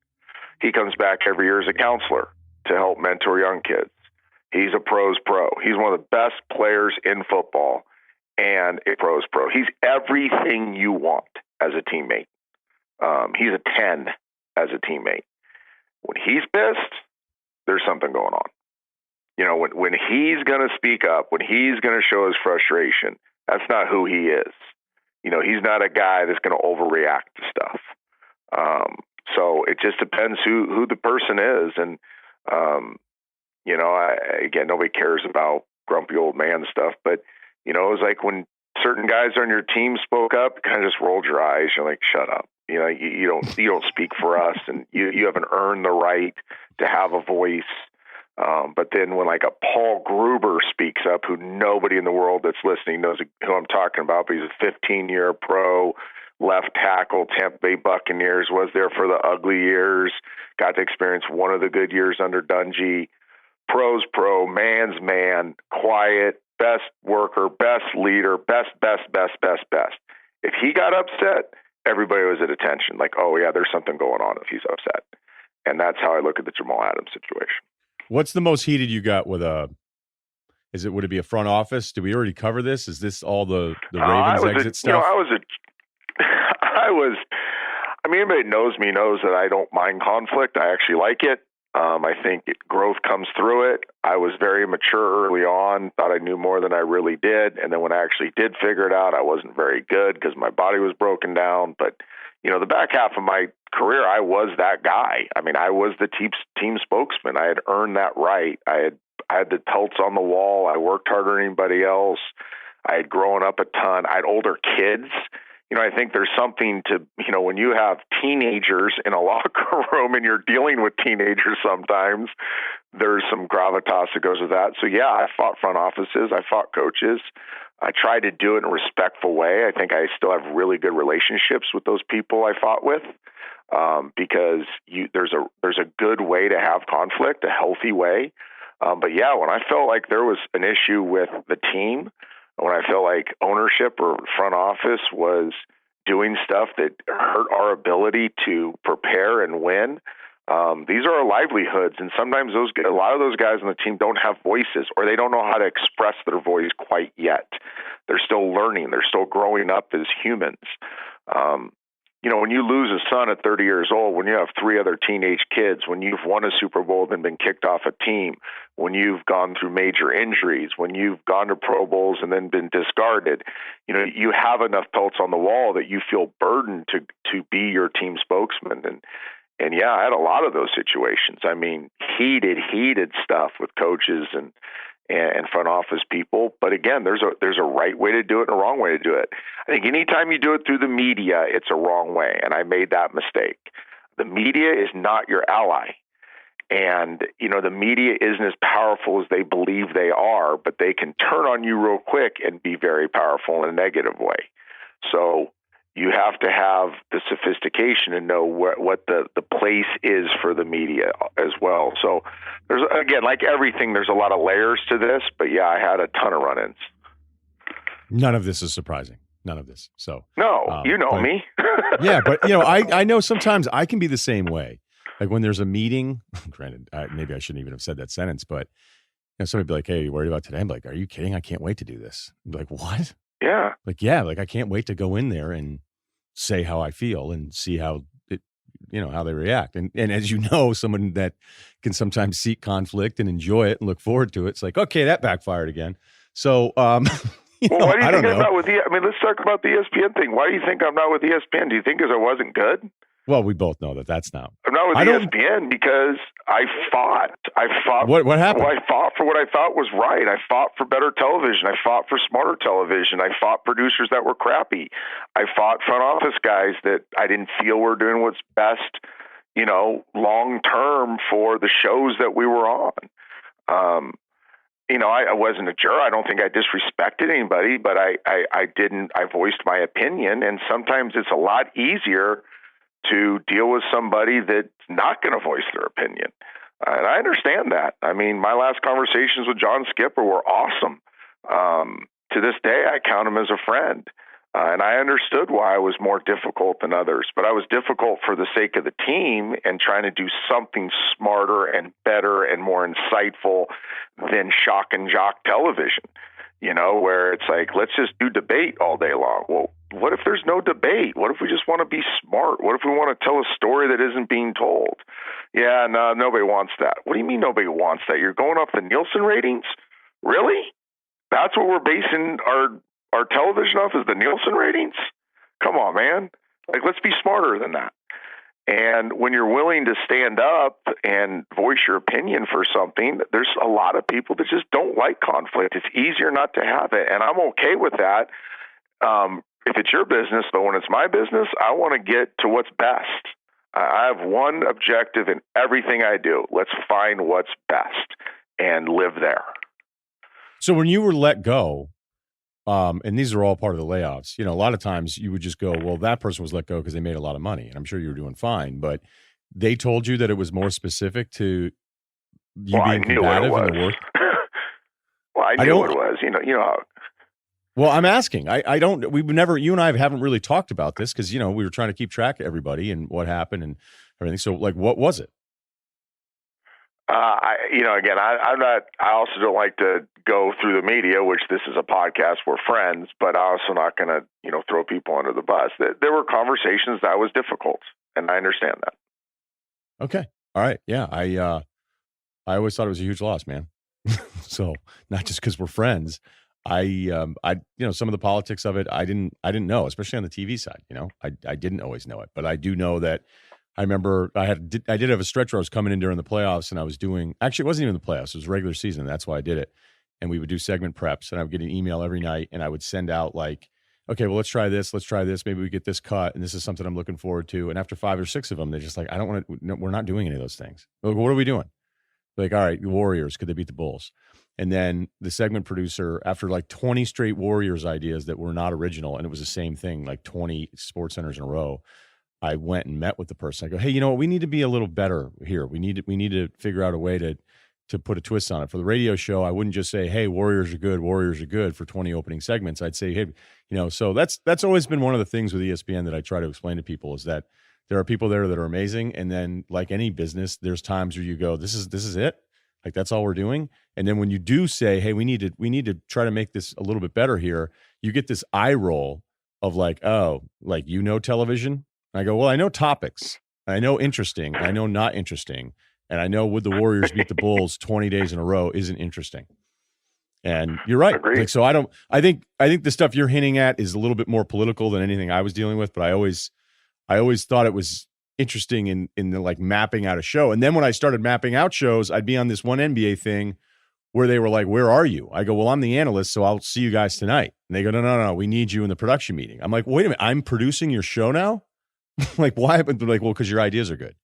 He comes back every year as a counselor to help mentor young kids. He's a pro's pro. He's one of the best players in football and a pro's pro. He's everything you want as a teammate. He's a 10 as a teammate. When he's pissed, there's something going on. When he's going to speak up, when he's going to show his frustration, that's not who he is. He's not a guy that's going to overreact to stuff. So it just depends who the person is. And, again, nobody cares about grumpy old man stuff. But, it was like when certain guys on your team spoke up, you kind of just rolled your eyes. You're like, shut up. You don't speak for us, and you haven't earned the right to have a voice. But then when like a Paul Gruber speaks up, who nobody in the world that's listening knows who I'm talking about, but he's a 15-year pro left tackle, Tampa Bay Buccaneers, was there for the ugly years, got to experience one of the good years under Dungy. Pro's pro, man's man, quiet, best worker, best leader, best. If he got upset, everybody was at attention. Like, oh yeah, there's something going on if he's upset. And that's how I look at the Jamal Adams situation. What's the most heated you got with would it be a front office? Did we already cover this? Is this all the Ravens exit stuff? Anybody that knows me knows that I don't mind conflict. I actually like it. I think growth comes through it. I was very mature early on, thought I knew more than I really did. And then when I actually did figure it out, I wasn't very good because my body was broken down. But, the back half of my career, I was that guy. I was the team spokesman. I had earned that right. I had the pelts on the wall. I worked harder than anybody else. I had grown up a ton. I had older kids. I think there's something to, when you have teenagers in a locker room and you're dealing with teenagers sometimes, there's some gravitas that goes with that. So, yeah, I fought front offices. I fought coaches. I tried to do it in a respectful way. I think I still have really good relationships with those people I fought with because there's a good way to have conflict, a healthy way. But, yeah, when I felt like there was an issue with the team, when I felt like ownership or front office was doing stuff that hurt our ability to prepare and win, these are our livelihoods. And sometimes a lot of those guys on the team don't have voices, or they don't know how to express their voice quite yet. They're still learning. They're still growing up as humans. When you lose a son at 30 years old, when you have 3 other teenage kids, when you've won a Super Bowl and been kicked off a team, when you've gone through major injuries, when you've gone to Pro Bowls and then been discarded, you have enough pelts on the wall that you feel burdened to be your team spokesman. And yeah, I had a lot of those situations. Heated stuff with coaches and front office people. But again, there's a right way to do it and a wrong way to do it. I think anytime you do it through the media, it's a wrong way. And I made that mistake. The media is not your ally. And, the media isn't as powerful as they believe they are, but they can turn on you real quick and be very powerful in a negative way. So you have to have the sophistication and know what the place is for the media as well. So there's, again, like everything, there's a lot of layers to this, but yeah, I had a ton of run-ins. None of this is surprising. None of this. So no, me. Yeah, but I know sometimes I can be the same way. Like when there's a meeting, granted, maybe I shouldn't even have said that sentence, but somebody be like, "Hey, you worried about today?" I'm like, "Are you kidding? I can't wait to do this." I'm like, "What?" Yeah. Like, yeah, like I can't wait to go in there and say how I feel and see how it, how they react. And as you know, someone that can sometimes seek conflict and enjoy it and look forward to it, it's like, okay, that backfired again. So, why do you think I'm not with let's talk about the ESPN thing. Why do you think I'm not with ESPN? Do you think because I wasn't good? Well, we both know that's not. I'm not with ESPN because I fought. What happened? Well, I fought for what I thought was right. I fought for better television. I fought for smarter television. I fought producers that were crappy. I fought front office guys that I didn't feel were doing what's best, long term for the shows that we were on. I wasn't a jerk. I don't think I disrespected anybody, but I didn't. I voiced my opinion, and sometimes it's a lot easier to deal with somebody that's not going to voice their opinion. And I understand that. I mean, my last conversations with John Skipper were awesome. To this day, I count him as a friend. And I understood why I was more difficult than others, but I was difficult for the sake of the team and trying to do something smarter and better and more insightful than shock and jock television, where it's like, let's just do debate all day long. Well, what if there's no debate? What if we just want to be smart? What if we want to tell a story that isn't being told? Yeah, no, nobody wants that. What do you mean nobody wants that? You're going off the Nielsen ratings? Really? That's what we're basing our television off, is the Nielsen ratings? Come on, man. Like, let's be smarter than that. And when you're willing to stand up and voice your opinion for something, there's a lot of people that just don't like conflict. It's easier not to have it. And I'm okay with that. If it's your business, but when it's my business, I want to get to what's best. I have one objective in everything I do. Let's find what's best and live there. So when you were let go, and these are all part of the layoffs, a lot of times you would just go, well, that person was let go because they made a lot of money. And I'm sure you were doing fine, but they told you that it was more specific to you being combative in the work. Well, I knew it was, how. Well, I'm asking. You and I haven't really talked about this because, we were trying to keep track of everybody and what happened and everything. So, like, what was it? I also don't like to go through the media, which this is a podcast, we're friends, but I'm also not going to, throw people under the bus. There were conversations that was difficult, and I understand that. Okay. All right. Yeah. I always thought it was a huge loss, man. So not just because we're friends. Some of the politics of it, I didn't know, especially on the TV side. I didn't always know it, but I do know that. I remember I did have a stretch where I was coming in during the playoffs, and I was actually it wasn't even the playoffs, it was regular season. That's why I did it. And we would do segment preps, and I would get an email every night, and I would send out like, okay, well, let's try this, maybe we get this cut, and this is something I'm looking forward to. And after 5 or 6 of them, they're just like, I don't want to. No, we're not doing any of those things. Like, what are we doing? Like, all right, the Warriors, could they beat the Bulls? And then the segment producer, after like 20 straight Warriors ideas that were not original, and it was the same thing, like 20 Sports Centers in a row, I went and met with the person. I go, hey, you know what? We need to be a little better here. We need to figure out a way to put a twist on it. For the radio show, I wouldn't just say, hey, Warriors are good for 20 opening segments. I'd say, hey, so that's always been one of the things with ESPN that I try to explain to people, is that there are people there that are amazing. And then, like any business, there's times where you go, this is it. Like, that's all we're doing. And then when you do say, hey, we need to try to make this a little bit better here, you get this eye roll of like, oh, like, television. And I go, well, I know topics, and I know interesting, and I know not interesting, and I know would the Warriors beat the Bulls 20 days in a row isn't interesting. And you're right. Like, so I think the stuff you're hinting at is a little bit more political than anything I was dealing with, but I always thought it was interesting in the, like, mapping out a show. And then when I started mapping out shows, I'd be on this one NBA thing where they were like, where are you? I go, well, I'm the analyst, so I'll see you guys tonight. And they go, no, we need you in the production meeting. I'm like, wait a minute, I'm producing your show now? Like, why? They're like, well, because your ideas are good.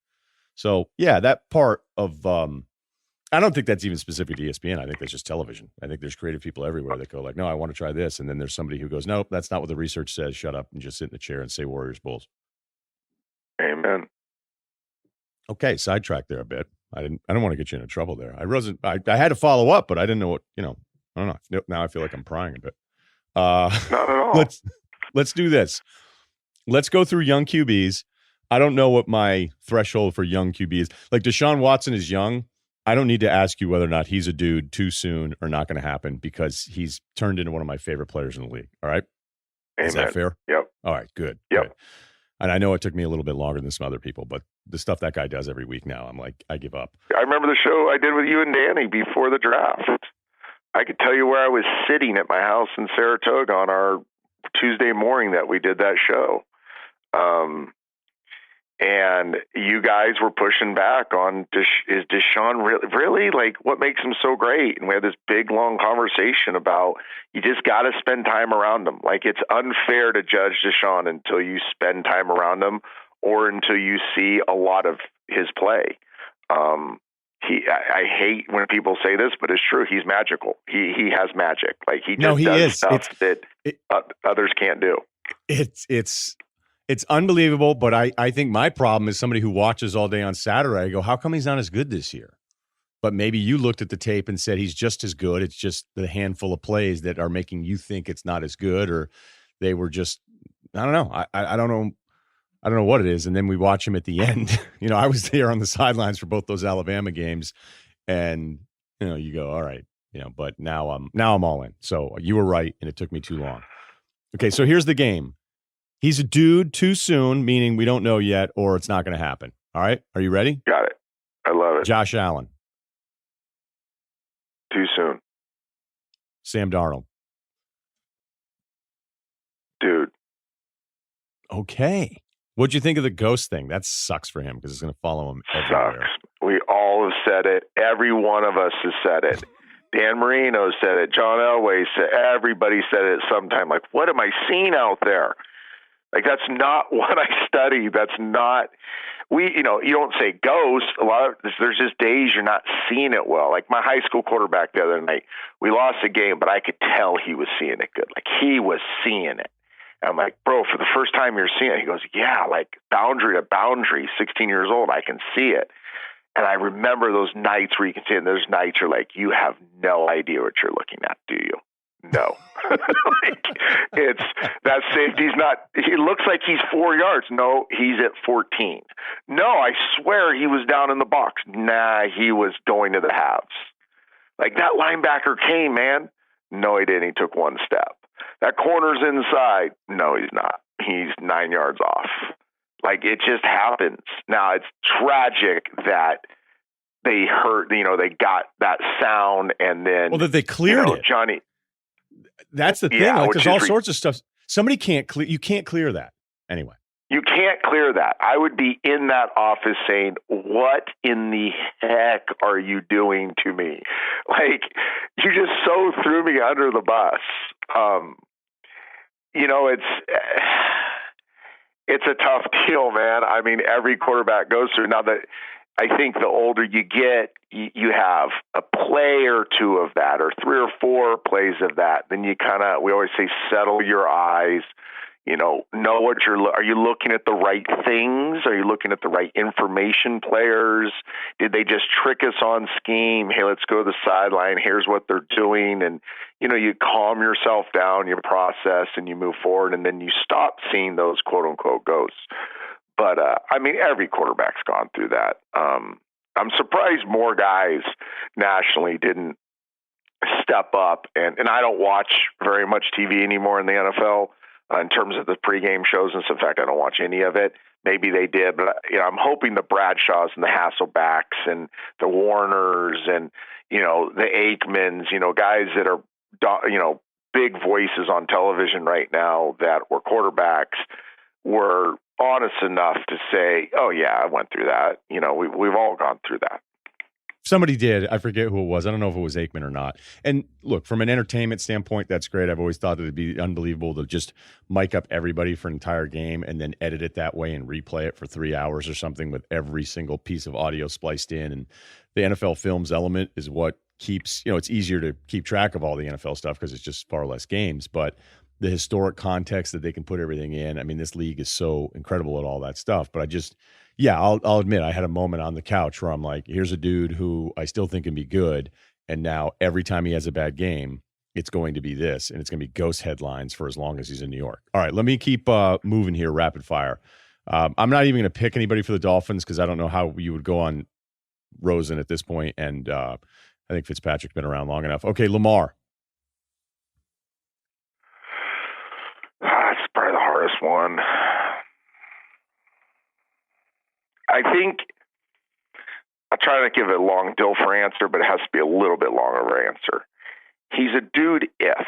So yeah, that part of I don't think that's even specific to ESPN. I think that's just television. I think there's creative people everywhere that go like, no, I want to try this. And then there's somebody who goes, nope, that's not what the research says. Shut up and just sit in the chair and say Warriors Bulls. Amen. Okay, sidetrack there a bit. I don't want to get you into trouble there. I had to follow up, but I didn't know what, I don't know. Now I feel like I'm prying a bit. Not at all. Let's do this. Let's go through young QBs. I don't know what my threshold for young QB is. Like Deshaun Watson is young. I don't need to ask you whether or not he's a dude too soon or not going to happen because he's turned into one of my favorite players in the league. All right. Amen. Is that fair? Yep. All right. Good. Yep. Good. And I know it took me a little bit longer than some other people, but the stuff that guy does every week now, I'm like, I give up. I remember the show I did with you and Danny before the draft. I could tell you where I was sitting at my house in Saratoga on our Tuesday morning that we did that show. And you guys were pushing back on, is Deshaun really like what makes him so great? And we had this big, long conversation about you just got to spend time around him. Like it's unfair to judge Deshaun until you spend time around him or until you see a lot of his play. I hate when people say this, but it's true. He's magical. He has magic. Like he does stuff that others can't do. It's unbelievable, but I think my problem is somebody who watches all day on Saturday. I go, how come he's not as good this year? But maybe you looked at the tape and said he's just as good. It's just the handful of plays that are making you think it's not as good, or they were just, I don't know. I don't know. I don't know what it is. And then we watch him at the end. I was there on the sidelines for both those Alabama games, and you go, all right, but now I'm all in. So you were right, and it took me too long. Okay, so here's the game. He's a dude too soon, meaning we don't know yet, or it's not going to happen. All right? Are you ready? Got it. I love it. Josh Allen. Too soon. Sam Darnold. Dude. Okay. What'd you think of the ghost thing? That sucks for him because it's going to follow him everywhere. Sucks. We all have said it. Every one of us has said it. Dan Marino said it. John Elway said it. Everybody said it at some time. Like, what am I seeing out there? Like, that's not what I study. That's not, you don't say ghost. There's just days you're not seeing it well. Like my high school quarterback the other night, we lost a game, but I could tell he was seeing it good. Like he was seeing it. And I'm like, bro, for the first time you're seeing it. He goes, yeah, like boundary to boundary, 16 years old, I can see it. And I remember those nights where you can see it, and those nights you're like, you have no idea what you're looking at, do you? No. It's that safety's not, he looks like he's 4 yards. No, he's at 14. No, I swear he was down in the box. Nah, he was going to the halves. Like that linebacker came, man. No, he didn't. He took one step. That corner's inside. No, he's not. He's 9 yards off. Like it just happens. Now it's tragic that they heard, they got that sound and then. Well, that they cleared it. Johnny. That's the thing. Like there's all sorts of stuff. Somebody can't clear. You can't clear that anyway. You can't clear that. I would be in that office saying, what in the heck are you doing to me? Like you just so threw me under the bus. It's a tough deal, man. I mean, every quarterback goes through. Now that I think the older you get, you have a play or two of that, or 3 or 4 plays of that. Then you we always say, settle your eyes. Know what are you looking at the right things? Are you looking at the right information players? Did they just trick us on scheme? Hey, let's go to the sideline. Here's what they're doing. And, you calm yourself down, you process, and you move forward, and then you stop seeing those quote unquote ghosts. But, every quarterback's gone through that. I'm surprised more guys nationally didn't step up. And I don't watch very much TV anymore in the NFL. In terms of the pregame shows and stuff. In fact, I don't watch any of it. Maybe they did, but I'm hoping the Bradshaws and the Hasselbacks and the Warners and the Aikmans, guys that are big voices on television right now that were quarterbacks were honest enough to say, "Oh yeah, I went through that." We've all gone through that. Somebody did. I forget who it was. I don't know if it was Aikman or not. And look, from an entertainment standpoint, that's great. I've always thought that it'd be unbelievable to just mic up everybody for an entire game and then edit it that way and replay it for 3 hours or something with every single piece of audio spliced in. And the NFL Films element is what keeps, it's easier to keep track of all the NFL stuff because it's just far less games. But the historic context that they can put everything in, I mean, this league is so incredible at all that stuff. But I'll admit, I had a moment on the couch where I'm like, here's a dude who I still think can be good. And now every time he has a bad game, it's going to be this. And it's going to be ghost headlines for as long as he's in New York. All right, let me keep moving here, rapid fire. I'm not even going to pick anybody for the Dolphins because I don't know how you would go on Rosen at this point. And I think Fitzpatrick's been around long enough. Okay, Lamar. It's probably the hardest one. I think I try to give a long Dilfer answer, but it has to be a little bit longer answer. He's a dude if.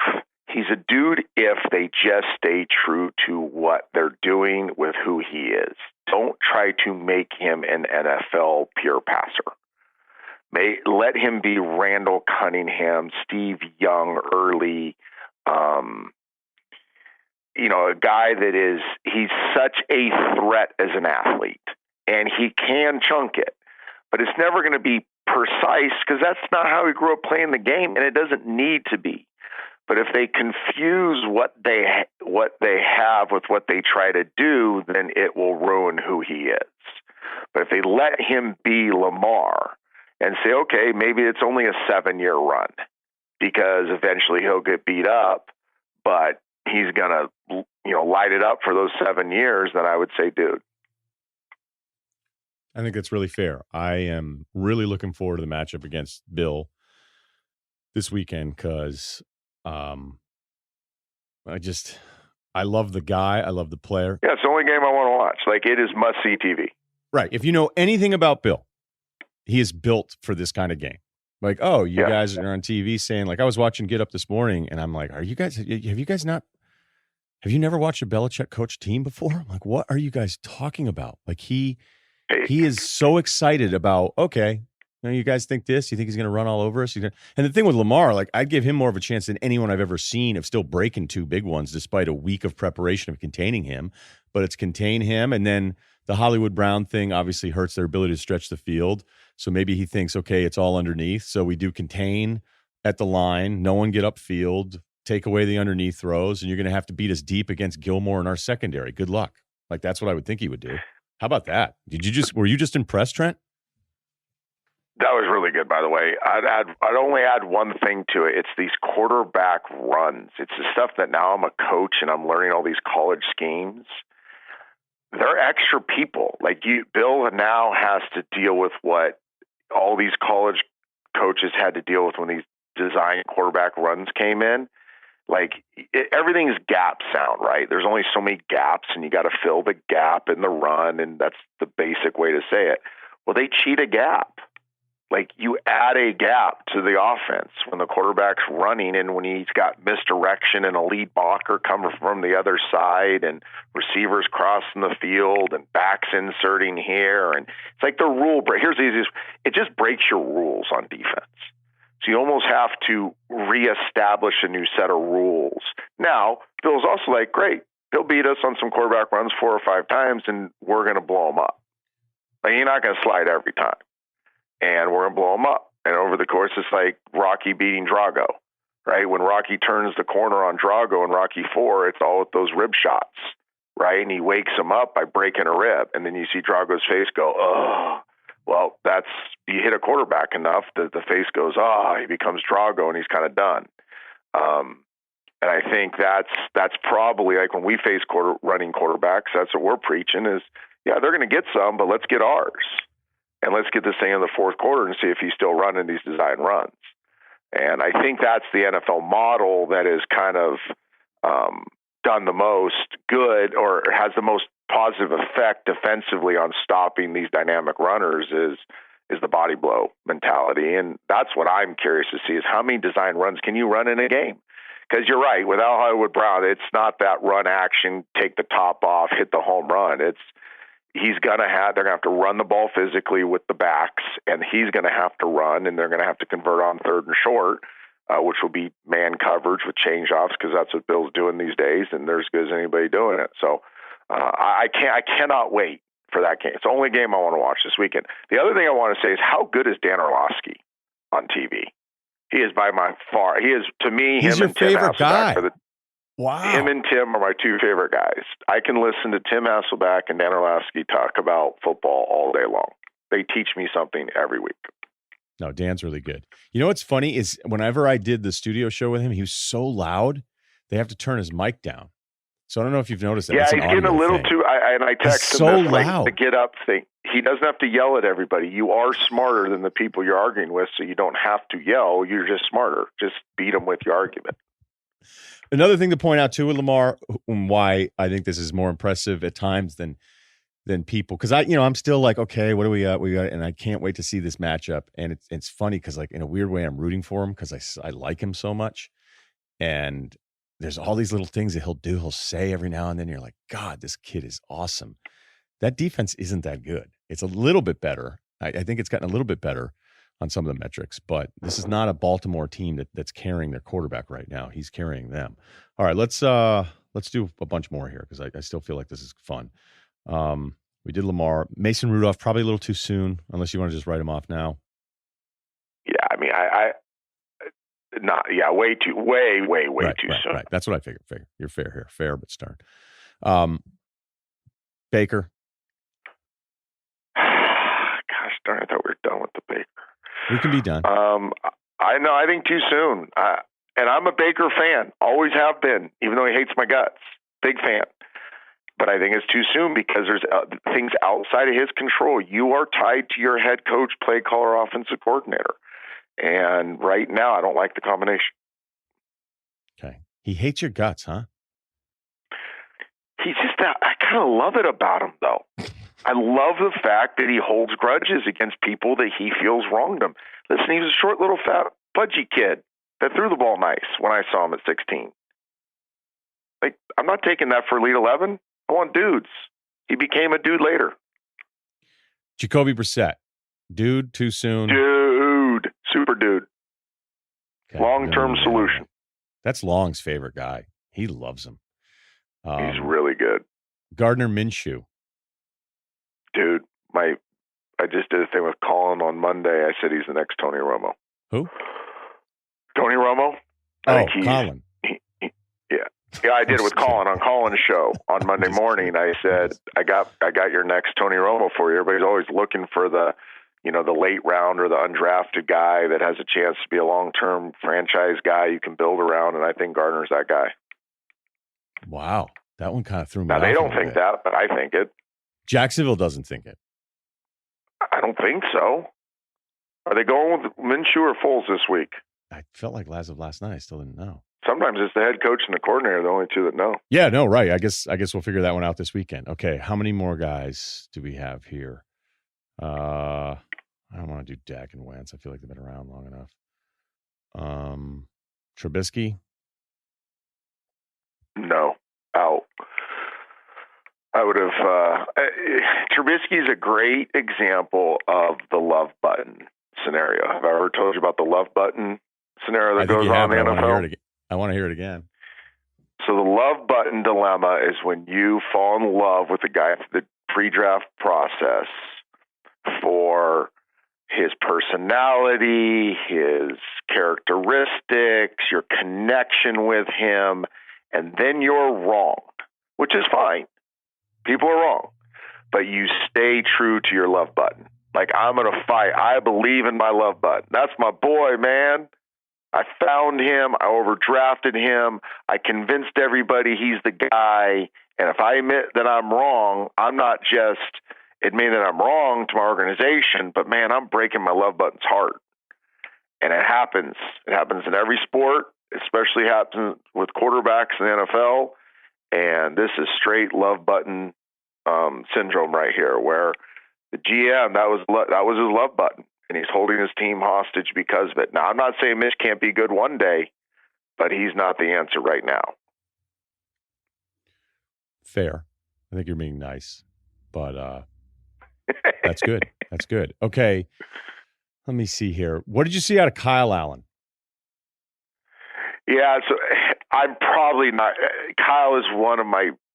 He's a dude if they just stay true to what they're doing with who he is. Don't try to make him an NFL pure passer. Let him be Randall Cunningham, Steve Young early, a guy he's such a threat as an athlete. And he can chunk it, but it's never going to be precise because that's not how he grew up playing the game, and it doesn't need to be. But if they confuse what they have with what they try to do, then it will ruin who he is. But if they let him be Lamar and say, okay, maybe it's only a 7-year run because eventually he'll get beat up, but he's going to light it up for those 7 years, then I would say, dude. I think that's really fair. I am really looking forward to the matchup against Bill this weekend because I love the guy. I love the player. Yeah, it's the only game I want to watch. Like, it is must-see TV. Right. If you know anything about Bill, he is built for this kind of game. Like, oh, you guys are on TV saying, like, I was watching Get Up this morning, and I'm like, have you never watched a Belichick coach team before? I'm like, what are you guys talking about? Like, he is so excited about, okay, you guys think this? You think he's going to run all over us? And the thing with Lamar, like, I'd give him more of a chance than anyone I've ever seen of still breaking 2 big ones despite a week of preparation of containing him. But it's contain him. And then the Hollywood Brown thing obviously hurts their ability to stretch the field. So maybe he thinks, okay, it's all underneath. So we do contain at the line, no one get upfield, take away the underneath throws, and you're going to have to beat us deep against Gilmore in our secondary. Good luck. Like, that's what I would think he would do. How about that? Were you just impressed, Trent? That was really good, by the way. I'd only add one thing to it. It's these quarterback runs. It's the stuff that now I'm a coach and I'm learning all these college schemes. They're extra people. Like, Bill now has to deal with what all these college coaches had to deal with when these design quarterback runs came in. Like, everything's gap sound, right? There's only so many gaps, and you got to fill the gap in the run, and that's the basic way to say it. Well, they cheat a gap. Like, you add a gap to the offense when the quarterback's running and when he's got misdirection and a lead blocker coming from the other side and receivers crossing the field and backs inserting here. And it's like the rule break. Here's the easiest. It just breaks your rules on defense. So you almost have to reestablish a new set of rules. Now, Bill's also like, great, he'll beat us on some quarterback runs 4 or 5 times, and we're going to blow him up. Like, you're not going to slide every time, and we're going to blow him up. And over the course, it's like Rocky beating Drago, right? When Rocky turns the corner on Drago in Rocky 4, it's all with those rib shots, right? And he wakes him up by breaking a rib, and then you see Drago's face go, oh. Well, you hit a quarterback enough that the face goes, he becomes Drago, and he's kind of done. And I think that's probably, like, when we face running quarterbacks, that's what we're preaching is, yeah, they're going to get some, but let's get ours. And let's get this thing in the fourth quarter and see if he's still running these design runs. And I think that's the NFL model that is kind of done the most good or has the most positive effect defensively on stopping these dynamic runners is the body blow mentality. And that's what I'm curious to see is how many design runs can you run in a game? Because you're right, without Hollywood Brown, it's not that run action, take the top off, hit the home run. It's they're going to have to run the ball physically with the backs, and he's going to have to run, and they're going to have to convert on third and short, which will be man coverage with change-offs, because that's what Bill's doing these days, and they're as good as anybody doing it. So I cannot wait for that game. It's the only game I want to watch this weekend. The other thing I want to say is, how good is Dan Orlovsky on TV? He is to me, He's him your and Tim favorite guy. Hasselbeck Wow. Him and Tim are my two favorite guys. I can listen to Tim Hasselbeck and Dan Orlovsky talk about football all day long. They teach me something every week. No, Dan's really good. You know what's funny is whenever I did the studio show with him, he was so loud, they have to turn his mic down. So I don't know if you've noticed that. Yeah, It's he's getting a little thing. too. I text him this, loud. the get up thing. He doesn't have to yell at everybody. You are smarter than the people you're arguing with, so you don't have to yell. You're just smarter. Just beat them with your argument. Another thing to point out too with Lamar, why I think this is more impressive at times than people, because I'm still like, okay, what do we got? And I can't wait to see this matchup. And it's funny because, like, in a weird way, I'm rooting for him because I like him so much. And there's all these little things that he'll say every now and then. You're like, God, this kid is awesome. That defense isn't that good. It's a little bit better. I think it's gotten a little bit better on some of the metrics, but this is not a Baltimore team that's carrying their quarterback right now. He's carrying them. All right, let's do a bunch more here because I still feel like this is fun. We did Lamar. Mason Rudolph, probably a little too soon, unless you want to just write him off now. Yeah, I mean, way too soon. Right. That's what I figured. You're fair here. Fair but stern. Baker. Gosh darn, I thought we were done with the Baker. We can be done. I know. I think too soon. And I'm a Baker fan. Always have been, even though he hates my guts. Big fan. But I think it's too soon because there's things outside of his control. You are tied to your head coach, play caller, offensive coordinator. And right now, I don't like the combination. Okay. He hates your guts, huh? He's just I kind of love it about him, though. I love the fact that he holds grudges against people that he feels wronged him. Listen, he was a short, little, fat, pudgy kid that threw the ball nice when I saw him at 16. Like, I'm not taking that for Elite 11. I want dudes. He became a dude later. Jacoby Brissett. Dude, too soon. Dude. Super dude. Okay. Long-term solution. That's Long's favorite guy. He loves him. He's really good. Gardner Minshew. Dude, I just did a thing with Colin on Monday. I said he's the next Tony Romo. Who? Tony Romo. Colin. Yeah, I did it with Colin on Colin's show on Monday morning. I said, I got your next Tony Romo for you. Everybody's always looking for the late round or the undrafted guy that has a chance to be a long-term franchise guy you can build around, and I think Gardner's that guy. Wow. That one kind of threw me Now, off. they don't think that, but I think it. Jacksonville doesn't think it. I don't think so. Are they going with Minshew or Foles this week? I felt like as of last night, I still didn't know. Sometimes it's the head coach and the coordinator, the only two that know. Yeah, no, right. I guess we'll figure that one out this weekend. Okay, how many more guys do we have here? I don't want to do Dak and Wentz. I feel like they've been around long enough. Trubisky? No, out. I would have. Trubisky is a great example of the love button scenario. Have I ever told you about the love button scenario that goes on in the NFL? I want to hear it again. So the love button dilemma is when you fall in love with the guy through the pre-draft process for his personality, his characteristics, your connection with him, and then you're wrong, which is fine. People are wrong, but you stay true to your love button. Like, I'm going to fight. I believe in my love button. That's my boy, man. I found him. I overdrafted him. I convinced everybody he's the guy. And if I admit that I'm wrong, I'm not just admitting that I'm wrong to my organization, but, man, I'm breaking my love button's heart. And it happens. It happens in every sport, especially happens with quarterbacks in the NFL. And this is straight love button syndrome right here, where the GM, that was his love button, and he's holding his team hostage because of it. Now, I'm not saying Mitch can't be good one day, but he's not the answer right now. Fair. I think you're being nice. But that's good. That's good. Okay, let me see here. What did you see out of Kyle Allen? Yeah, so I'm probably not. Kyle is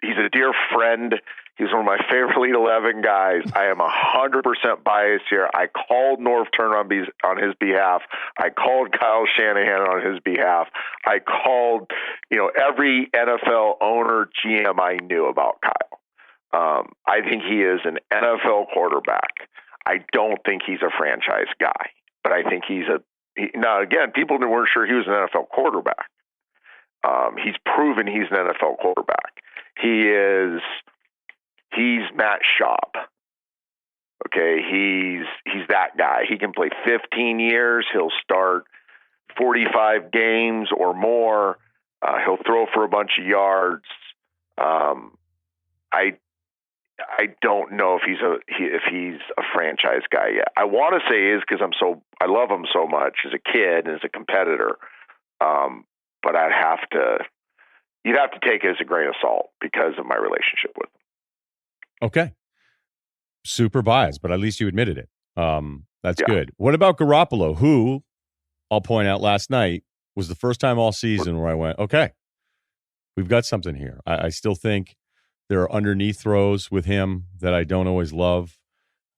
he's a dear friend. He's one of my favorite Elite 11 guys. I am 100% biased here. I called Norv Turner on his behalf. I called Kyle Shanahan on his behalf. I called, every NFL owner, GM I knew about Kyle. I think he is an NFL quarterback. I don't think he's a franchise guy, but I think now, again, people weren't sure he was an NFL quarterback. He's proven he's an NFL quarterback. He's Matt Schaub. Okay, he's that guy. He can play 15 years. He'll start 45 games or more. He'll throw for a bunch of yards. I don't know if he's a franchise guy yet. I want to say he is because I love him so much as a kid and as a competitor. But you'd have to take it as a grain of salt because of my relationship with him. Okay. Super biased, but at least you admitted it. That's good. What about Garoppolo, who, I'll point out last night, was the first time all season where I went, okay, we've got something here. I still think there are underneath throws with him that I don't always love.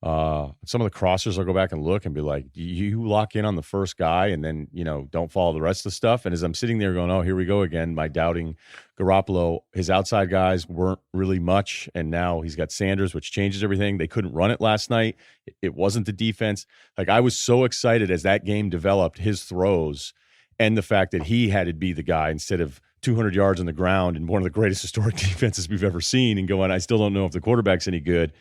Some of the crossers, I'll go back and look and be like, you lock in on the first guy and then, don't follow the rest of the stuff. And as I'm sitting there going, oh, here we go again, my doubting Garoppolo, his outside guys weren't really much. And now he's got Sanders, which changes everything. They couldn't run it last night. It wasn't the defense. Like, I was so excited as that game developed, his throws and the fact that he had to be the guy instead of 200 yards on the ground and one of the greatest historic defenses we've ever seen and going, I still don't know if the quarterback's any good.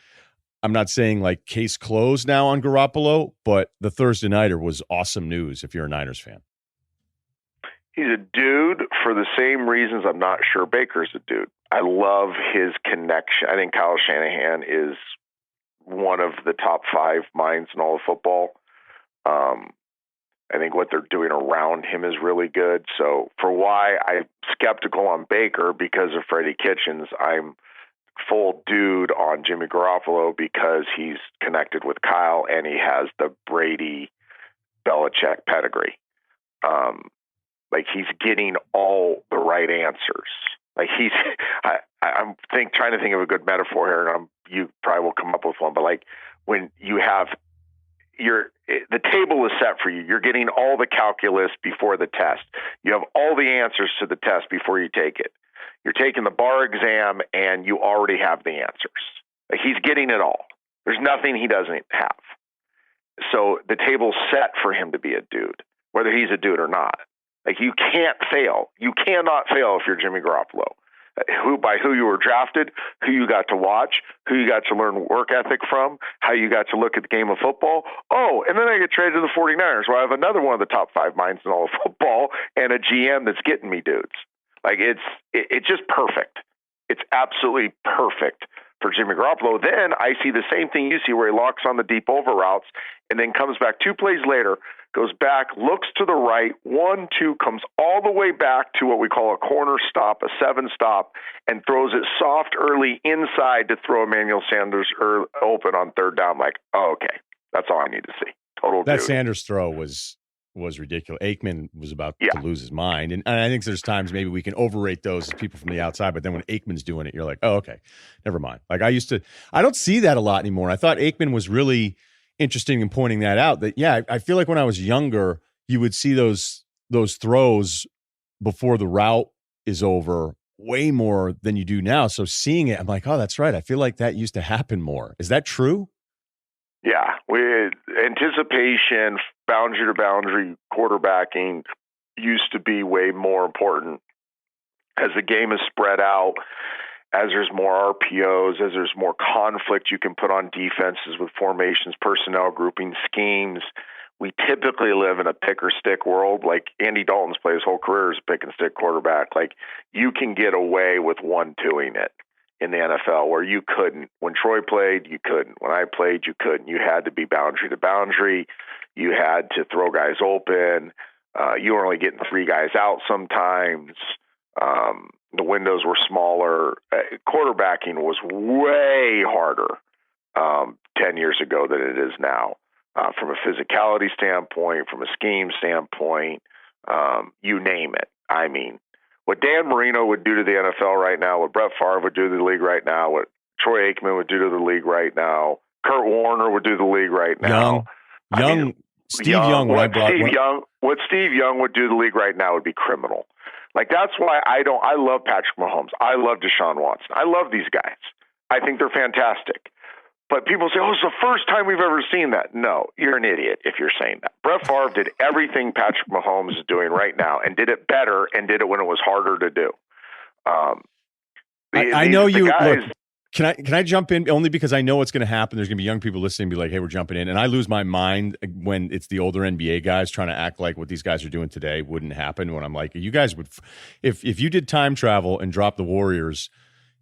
I'm not saying like case closed now on Garoppolo, but the Thursday nighter was awesome news if you're a Niners fan. He's a dude for the same reasons I'm not sure Baker's a dude. I love his connection. I think Kyle Shanahan is one of the top 5 minds in all of football. I think what they're doing around him is really good. So for why I'm skeptical on Baker because of Freddie Kitchens, I'm full dude on Jimmy Garoppolo because he's connected with Kyle and he has the Brady Belichick pedigree. Like he's getting all the right answers. Like I'm trying to think of a good metaphor here, and you probably will come up with one. But like when you have the table is set for you, you're getting all the calculus before the test. You have all the answers to the test before you take it. You're taking the bar exam and you already have the answers. Like he's getting it all. There's nothing he doesn't have. So the table's set for him to be a dude, whether he's a dude or not. Like you can't fail. You cannot fail if you're Jimmy Garoppolo. By who you were drafted, who you got to watch, who you got to learn work ethic from, how you got to look at the game of football. Oh, and then I get traded to the 49ers where I have another one of the top 5 minds in all of football and a GM that's getting me dudes. Like it's just perfect. It's absolutely perfect for Jimmy Garoppolo. Then I see the same thing you see where he locks on the deep over routes and then comes back 2 plays later, goes back, looks to the right, 1-2, comes all the way back to what we call a corner stop, a 7 stop, and throws it soft early inside to throw Emmanuel Sanders open on 3rd down. Like, oh, okay, that's all I need to see. Total that dude. Sanders throw was ridiculous. Aikman was about to lose his mind. And I think there's times maybe we can overrate those as people from the outside, but then when Aikman's doing it, you're like, oh, okay, never mind. Like I don't see that a lot anymore. I thought Aikman was really interesting in pointing that out, that, I feel like when I was younger, you would see those throws before the route is over way more than you do now. So seeing it, I'm like, oh, that's right. I feel like that used to happen more. Is that true? Yeah, with anticipation, boundary to boundary quarterbacking used to be way more important. As the game is spread out, as there's more RPOs, as there's more conflict you can put on defenses with formations, personnel grouping, schemes, we typically live in a pick or stick world. Like Andy Dalton's played his whole career as a pick and stick quarterback. Like you can get away with 1-2ing it in the NFL where you couldn't. When Troy played, you couldn't. When I played, you couldn't. You had to be boundary to boundary. You had to throw guys open. You were only getting 3 guys out sometimes. The windows were smaller. Quarterbacking was way harder 10 years ago than it is now, from a physicality standpoint, from a scheme standpoint, you name it. I mean, what Dan Marino would do to the NFL right now, what Brett Favre would do to the league right now, what Troy Aikman would do to the league right now, Kurt Warner would do to the league right now. Steve Young, what Steve Young would do to the league right now would be criminal. Like, that's why I love Patrick Mahomes. I love Deshaun Watson. I love these guys. I think they're fantastic. But people say, oh, it's the first time we've ever seen that. No, you're an idiot if you're saying that. Brett Favre did everything Patrick Mahomes is doing right now and did it better and did it when it was harder to do. I know you guys, look, can I jump in only because I know what's going to happen? There's going to be young people listening and be like, hey, we're jumping in. And I lose my mind when it's the older NBA guys trying to act like what these guys are doing today wouldn't happen, when I'm like, you guys would, if you did time travel and dropped the Warriors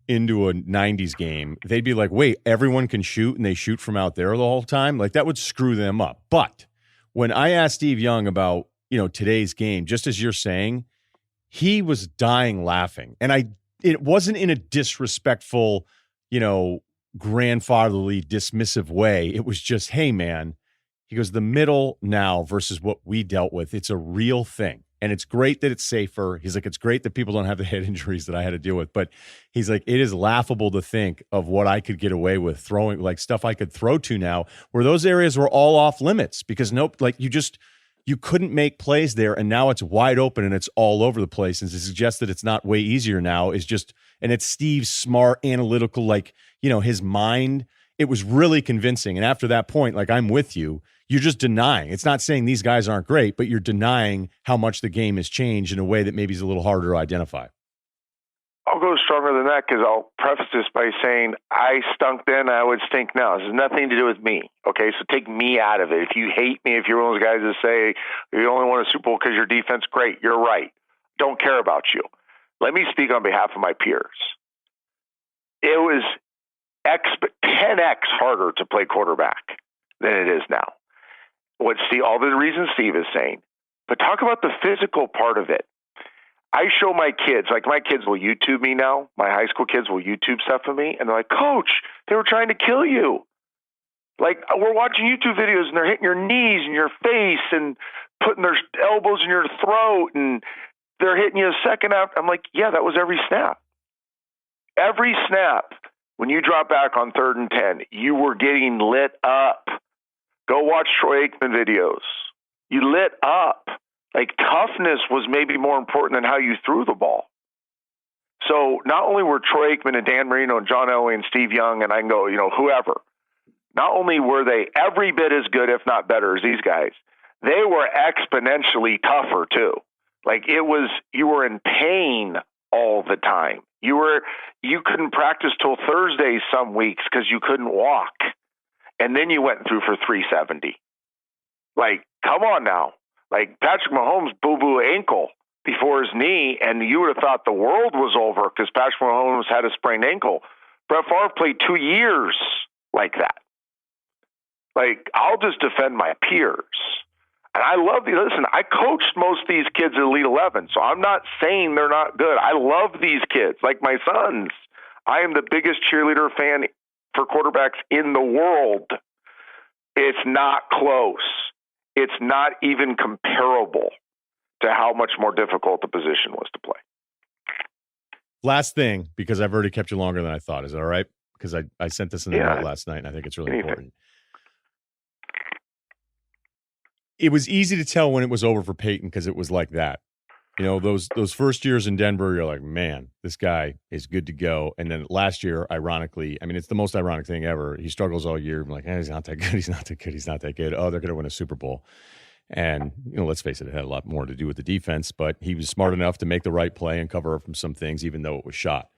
into a 90s game, they'd be like, wait, everyone can shoot and they shoot from out there the whole time? Like, that would screw them up. But when I asked Steve Young about, today's game, just as you're saying, he was dying laughing. And it wasn't in a disrespectful, grandfatherly, dismissive way. It was just, hey, man, he goes, the middle now versus what we dealt with, it's a real thing. And it's great that it's safer. He's like, it's great that people don't have the head injuries that I had to deal with. But he's like, it is laughable to think of what I could get away with throwing, like stuff I could throw to now, where those areas were all off limits because you couldn't make plays there. And now it's wide open and it's all over the place. And to suggest that it's not way easier now is just, and it's Steve's smart, analytical, his mind. It was really convincing. And after that point, I'm with you. You're just denying. It's not saying these guys aren't great, but you're denying how much the game has changed in a way that maybe is a little harder to identify. I'll go stronger than that because I'll preface this by saying I stunk then, I would stink now. This has nothing to do with me. Okay, so take me out of it. If you hate me, if you're one of those guys that say you only won a Super Bowl because your defense great, you're right. Don't care about you. Let me speak on behalf of my peers. It was 10x harder to play quarterback than it is now. All the reasons Steve is saying, but talk about the physical part of it. I show my kids, my kids will YouTube me now. My high school kids will YouTube stuff of me, and they're like, Coach, they were trying to kill you. We're watching YouTube videos, and they're hitting your knees and your face and putting their elbows in your throat, and they're hitting you a second after. I'm like, yeah, that was every snap. Every snap, when you drop back on 3rd and 10, you were getting lit up. Go watch Troy Aikman videos. You lit up. Toughness was maybe more important than how you threw the ball. So not only were Troy Aikman and Dan Marino and John Elway and Steve Young and I can go, whoever, not only were they every bit as good, if not better, as these guys, they were exponentially tougher too. You were in pain all the time. You couldn't practice till Thursdays some weeks because you couldn't walk. And then you went through for 370. Come on now. Patrick Mahomes boo-boo ankle before his knee, and you would have thought the world was over because Patrick Mahomes had a sprained ankle. Brett Favre played 2 years like that. I'll just defend my peers. And I love these. Listen, I coached most of these kids at Elite 11, so I'm not saying they're not good. I love these kids, like my sons. I am the biggest cheerleader fan for quarterbacks in the world. It's not close. It's not even comparable to how much more difficult the position was to play. Last thing, because I've already kept you longer than I thought. Is that all right? Because I sent this in the note last night, and I think it's really important. It was easy to tell when it was over for Peyton because it was like that. Those first years in Denver, you're like, man, this guy is good to go. And then last year, ironically, it's the most ironic thing ever. He struggles all year. I'm like, he's not that good. He's not that good. He's not that good. Oh, they're going to win a Super Bowl. And, let's face it, it had a lot more to do with the defense, but he was smart enough to make the right play and cover up from some things, even though it was shot.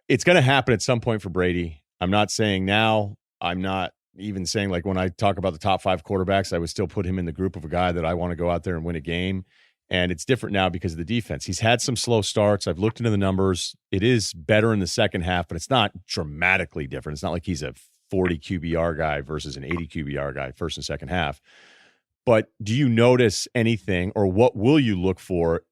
It's going to happen at some point for Brady. I'm not saying now. I'm not even saying when I talk about the top 5 quarterbacks, I would still put him in the group of a guy that I want to go out there and win a game. And it's different now because of the defense. He's had some slow starts. I've looked into the numbers. It is better in the second half, but it's not dramatically different. It's not like he's a 40 QBR guy versus an 80 QBR guy first and second half. But do you notice anything, or what will you look for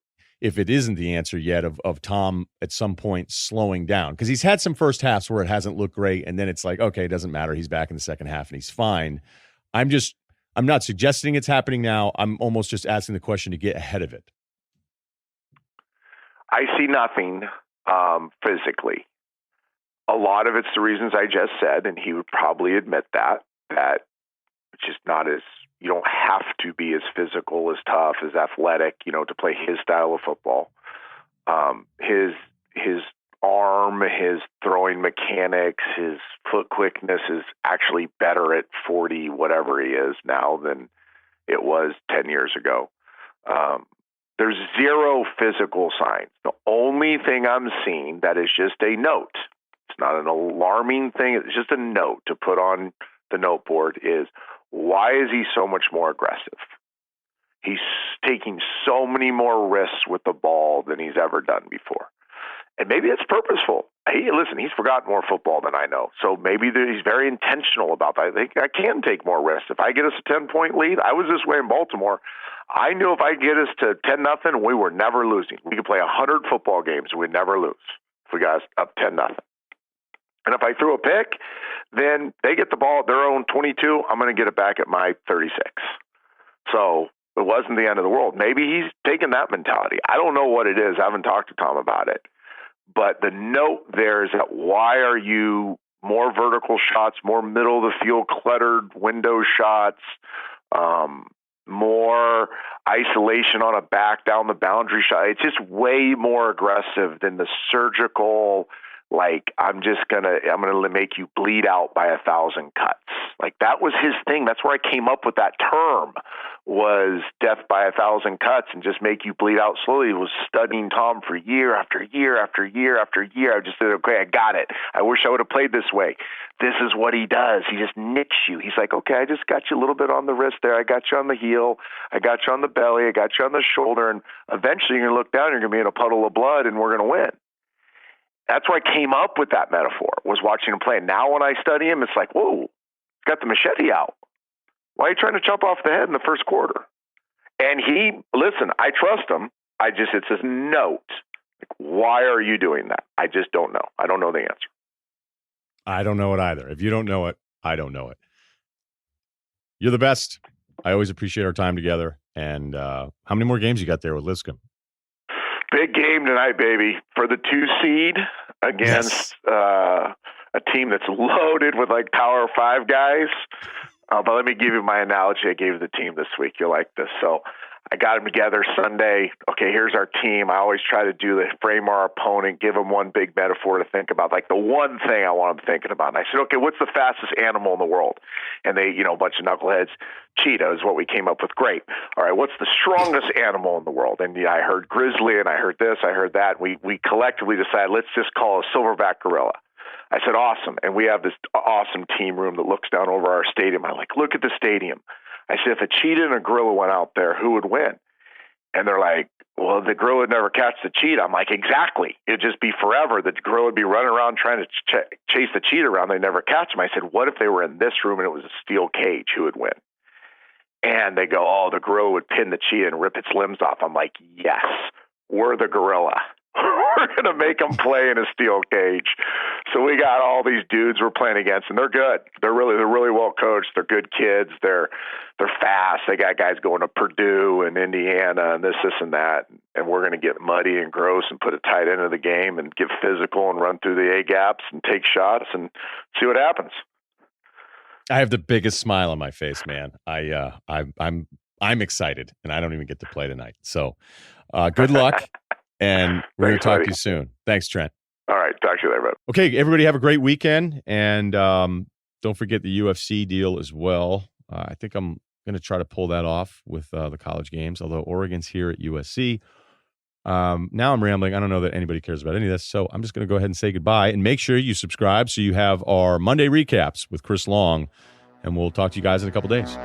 if it isn't the answer yet of Tom at some point slowing down. Because he's had some first halves where it hasn't looked great, and then it's like, okay, it doesn't matter. He's back in the second half, and he's fine. I'm not suggesting it's happening now. I'm almost just asking the question to get ahead of it. I see nothing physically. A lot of it's the reasons I just said, and he would probably admit that it's just not as, you don't have to be as physical, as tough, as athletic, to play his style of football. His arm, his throwing mechanics, his foot quickness is actually better at 40, whatever he is now, than it was 10 years ago. There's zero physical signs. The only thing I'm seeing that is just a note, it's not an alarming thing, it's just a note to put on the note board, is why is he so much more aggressive? He's taking so many more risks with the ball than he's ever done before. And maybe it's purposeful. Listen, he's forgotten more football than I know. So maybe he's very intentional about that. I think I can take more risks. If I get us a 10-point lead, I was this way in Baltimore. I knew if I get us to 10-0, we were never losing. We could play 100 football games and we'd never lose if we got us up 10-0. And if I threw a pick, then they get the ball at their own 22. I'm going to get it back at my 36. So it wasn't the end of the world. Maybe he's taken that mentality. I don't know what it is. I haven't talked to Tom about it. But the note there is that why are you more vertical shots, more middle of the field cluttered window shots, more isolation on a back down the boundary shot. It's just way more aggressive than the surgical, like, I'm going to make you bleed out by 1,000 cuts. Like, that was his thing. That's where I came up with that term, was death by 1,000 cuts, and just make you bleed out slowly. He was studying Tom for year after year after year after year. I just said, okay, I got it. I wish I would have played this way. This is what he does. He just nicks you. He's like, okay, I just got you a little bit on the wrist there. I got you on the heel. I got you on the belly. I got you on the shoulder. And eventually you're going to look down, you're going to be in a puddle of blood, and we're going to win. That's why I came up with that metaphor, was watching him play. Now when I study him, it's like, whoa, he's got the machete out. Why are you trying to chop off the head in the first quarter? And listen, I trust him. It's this note. Like, why are you doing that? I just don't know. I don't know the answer. I don't know it either. If you don't know it, I don't know it. You're the best. I always appreciate our time together. And how many more games you got there with Lipscomb? Big game tonight, baby, for the 2 seed against a team that's loaded with like Power 5 guys. But let me give you my analogy I gave the team this week. You'll like this. So I got them together Sunday. Okay, here's our team. I always try to frame our opponent, give them one big metaphor to think about, like the one thing I want them thinking about. And I said, okay, what's the fastest animal in the world? And they, a bunch of knuckleheads, cheetah is what we came up with. Great. All right, what's the strongest animal in the world? And I heard grizzly, and I heard this, I heard that. We collectively decided, let's just call a silverback gorilla. I said, awesome. And we have this awesome team room that looks down over our stadium. I'm like, look at the stadium. I said, if a cheetah and a gorilla went out there, who would win? And they're like, well, the gorilla would never catch the cheetah. I'm like, exactly. It'd just be forever. The gorilla would be running around trying to chase the cheetah around. They'd never catch him. I said, what if they were in this room and it was a steel cage? Who would win? And they go, oh, the gorilla would pin the cheetah and rip its limbs off. I'm like, yes, we're the gorilla. We're going to make them play in a steel cage. So we got all these dudes we're playing against, and they're good. They're really well coached. They're good kids. They're fast. They got guys going to Purdue and Indiana and this and that. And we're going to get muddy and gross and put a tight end of the game and get physical and run through the A gaps and take shots and see what happens. I have the biggest smile on my face, man. I'm excited, and I don't even get to play tonight. So good luck. And we're going to talk to you soon. Thanks, Trent. All right. Talk to you later, bud. Okay, everybody have a great weekend. And don't forget the UFC deal as well. I think I'm going to try to pull that off with the college games, although Oregon's here at USC. Now I'm rambling. I don't know that anybody cares about any of this, so I'm just going to go ahead and say goodbye. And make sure you subscribe so you have our Monday recaps with Chris Long. And we'll talk to you guys in a couple days.